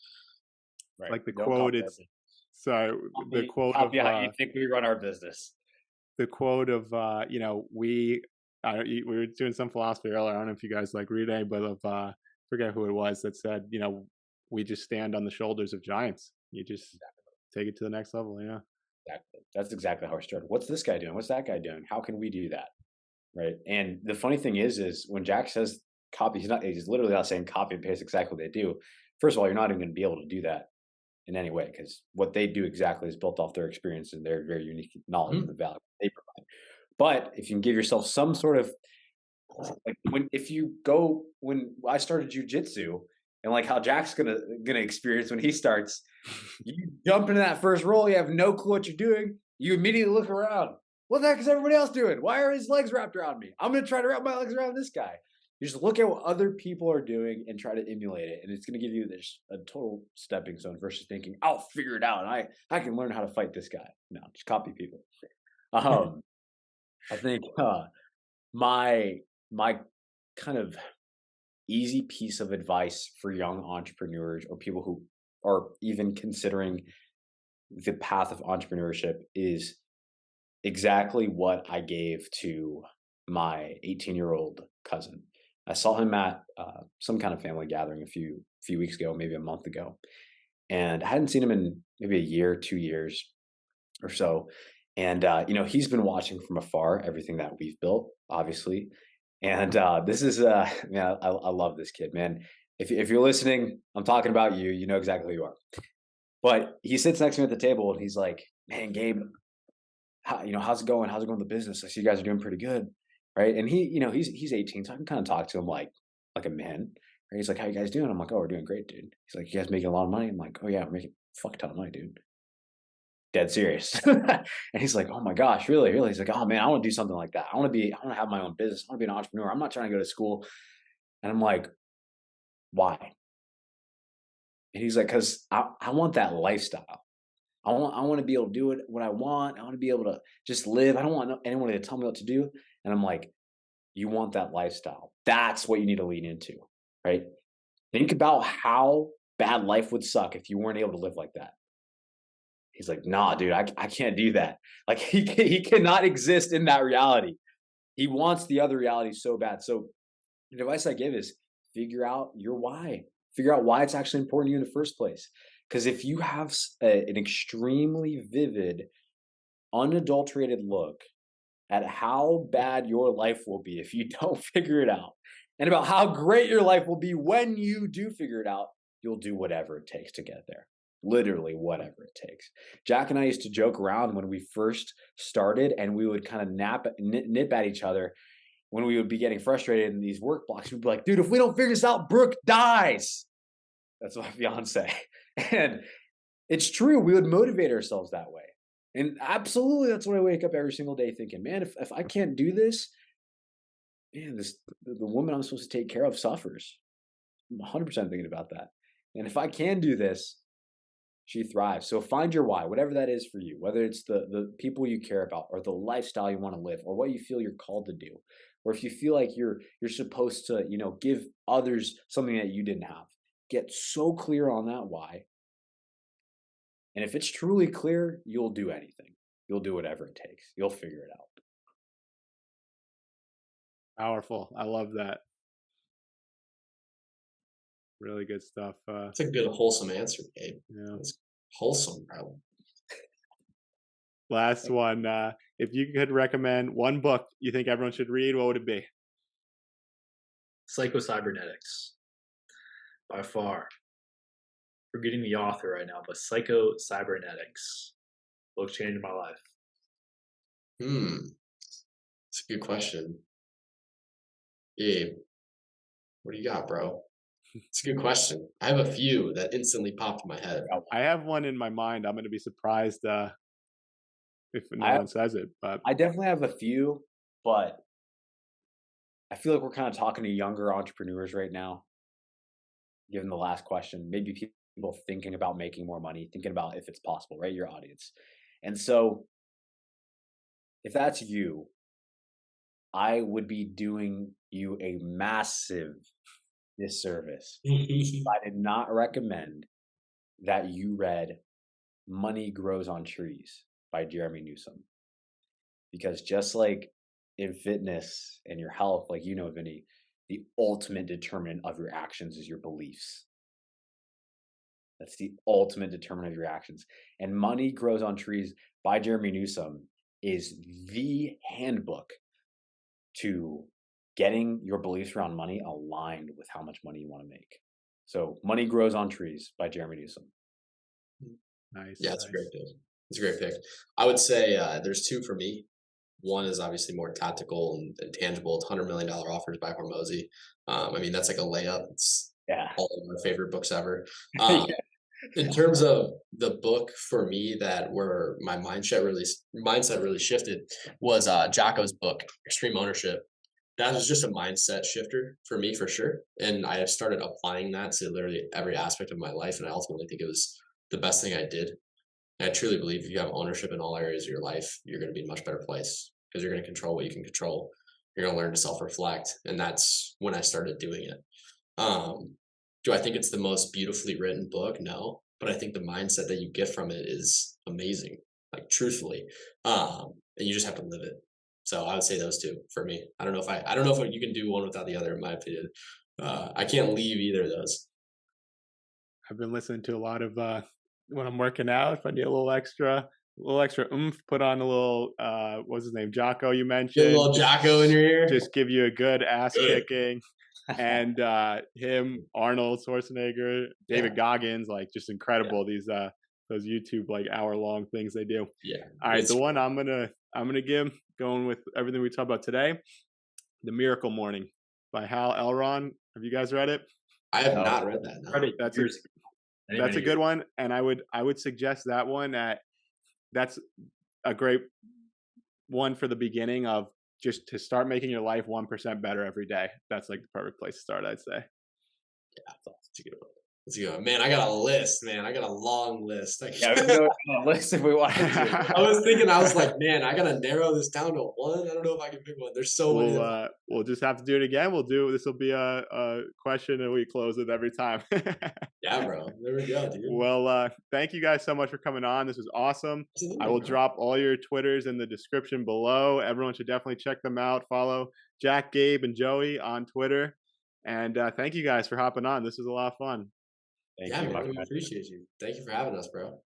S3: Right.
S1: Like the
S3: Don't
S1: quote,
S3: copy our
S1: it's
S3: business.
S1: sorry, the quote of
S3: Copy how you think we run our business.
S1: the quote of we were doing some philosophy earlier. I don't know if you guys like read any, but of forget who it was that said, we just stand on the shoulders of giants. You just take it to the next level. Yeah.
S3: Exactly. That's exactly how I started. What's this guy doing? What's that guy doing? How can we do that? Right. And the funny thing is when Jack says copy, he's literally not saying copy and paste exactly what they do. First of all, you're not even going to be able to do that in any way because what they do exactly is built off their experience and their very unique knowledge of the value they provide. But if you can give yourself some sort of like when I started jujitsu and like how Jack's gonna experience when he starts, you jump into that first roll, you have no clue what you're doing, you immediately look around. What the heck is everybody else doing? Why are his legs wrapped around me? I'm gonna try to wrap my legs around this guy. You just look at what other people are doing and try to emulate it, and it's gonna give you this a total stepping stone versus thinking, I'll figure it out. And I can learn how to fight this guy. No, just copy people. I think my kind of easy piece of advice for young entrepreneurs or people who are even considering the path of entrepreneurship is exactly what I gave to my 18-year-old cousin. I saw him at some kind of family gathering a few weeks ago, maybe a month ago, and I hadn't seen him in maybe a year, 2 years or so. And he's been watching from afar everything that we've built, obviously. And this is man, I love this kid, man. If you're listening, I'm talking about you. You know exactly who you are. But he sits next to me at the table and he's like, "Man, Gabe, how's it going? How's it going with the business? I see you guys are doing pretty good, right?" And he's 18, so I can kind of talk to him like a man. Right? He's like, "How you guys doing?" I'm like, "Oh, we're doing great, dude." He's like, "You guys making a lot of money?" I'm like, "Oh yeah, we're making a fuck ton of money, dude." Dead serious. And he's like, "Oh my gosh, really, really?" He's like, "Oh man, I want to do something like that. I want to have my own business. I want to be an entrepreneur. I'm not trying to go to school." And I'm like, "Why?" And he's like, "Because I want that lifestyle. I want to be able to do it what I want. I want to be able to just live. I don't want anyone to tell me what to do." And I'm like, "You want that lifestyle. That's what you need to lean into, right? Think about how bad life would suck if you weren't able to live like that." He's like, "Nah, dude, I can't do that." Like he cannot exist in that reality. He wants the other reality so bad. So the advice I give is figure out your why. Figure out why it's actually important to you in the first place. Because if you have an extremely vivid, unadulterated look at how bad your life will be if you don't figure it out, and about how great your life will be when you do figure it out, you'll do whatever it takes to get there. Literally, whatever it takes. Jack and I used to joke around when we first started, and we would kind of nip at each other when we would be getting frustrated in these work blocks. We'd be like, "Dude, if we don't figure this out, Brooke dies." That's my fiance. And it's true. We would motivate ourselves that way. And absolutely, that's what I wake up every single day thinking, man, if I can't do this, man, the woman I'm supposed to take care of suffers. I'm 100% thinking about that. And if I can do this, she thrives. So find your why, whatever that is for you, whether it's the people you care about or the lifestyle you want to live or what you feel you're called to do. Or if you feel like you're supposed to, give others something that you didn't have. Get so clear on that why. And if it's truly clear, you'll do anything. You'll do whatever it takes. You'll figure it out.
S1: Powerful. I love that. Really good stuff.
S4: That's a good, wholesome answer, Gabe.
S1: Yeah.
S4: That's wholesome, bro.
S1: Last one. If you could recommend one book you think everyone should read, what would it be?
S2: Psycho-Cybernetics, by far. Forgetting the author right now, but Psycho-Cybernetics. Book changed my life.
S4: That's a good question. Gabe, what do you got, bro? It's a good question. I have a few that instantly popped in my head.
S1: I have one in my mind. I'm going to be surprised if no one says it. But
S3: I definitely have a few, but I feel like we're kind of talking to younger entrepreneurs right now, given the last question. Maybe people thinking about making more money, thinking about if it's possible, right? Your audience. And so if that's you, I would be doing you a massive disservice if I did not recommend that you read Money Grows on Trees by Jeremy Newsom. Because just like in fitness and your health, like Vinny, the ultimate determinant of your actions is your beliefs. That's the ultimate determinant of your actions. And Money Grows on Trees by Jeremy Newsom is the handbook to getting your beliefs around money aligned with how much money you want to make. So Money Grows on Trees by Jeremy Newsom.
S1: Nice.
S4: Yeah, it's a great pick. It's a great pick. I would say there's two for me. One is obviously more tactical and tangible. It's $100 million offers by Hormozy. That's like a layup. It's all of my favorite books ever. In terms of the book for me where my mindset really shifted was Jocko's book, Extreme Ownership. That was just a mindset shifter for me for sure. And I have started applying that to literally every aspect of my life. And I ultimately think it was the best thing I did. And I truly believe if you have ownership in all areas of your life, you're going to be in a much better place because you're going to control what you can control. You're going to learn to self-reflect. And that's when I started doing it. Do I think it's the most beautifully written book? No, but I think the mindset that you get from it is amazing, like truthfully. And you just have to live it. So I would say those two for me. I don't know if you can do one without the other, in my opinion. I can't leave either of those.
S1: I've been listening to a lot of when I'm working out. If I need a little extra oomph, put on a little what's his name, Jocko you
S4: Get a
S1: mentioned.
S4: little Jocko in your ear.
S1: Just give you a good ass kicking. And him, Arnold Schwarzenegger,
S4: Yeah,
S1: David Goggins, like just incredible. These those YouTube like hour long things they do.
S4: yeah.
S1: All right,
S4: It's
S1: the one I'm gonna give, going with everything we talked about today, The Miracle Morning by Hal Elron. Have you guys read it?
S4: I have
S3: No.
S4: not read that.
S2: Read
S4: No.
S2: it
S1: That's
S2: years ago. Many,
S1: that's
S2: many
S1: a good
S2: years.
S1: one, and I would suggest that one. That's a great one for the beginning of just to start making your life 1% better every day. That's like the perfect place to start, I'd say.
S4: That's a good one. That's a good one. Man, I got a list, man. I got a long list.
S3: Yeah, we can go on a list if we wanted to.
S4: I was thinking, I was like, man, I gotta narrow this down to one. I don't know if I can pick one. There's so many.
S1: We'll just have to do it again. This will be a question and we close it every time.
S4: Yeah, bro. There we go, dude.
S1: Well, thank you guys so much for coming on. This was awesome. I
S4: Absolutely,
S1: will
S4: bro.
S1: drop all your Twitters in the description below. Everyone should definitely check them out. Follow Jack, Gabe, and Joey on Twitter. And thank you guys for hopping on. This was a lot of fun.
S3: Thank
S4: Yeah,
S3: you,
S4: man.
S3: my
S4: We
S3: friend.
S4: appreciate you. Thank you for having us, bro.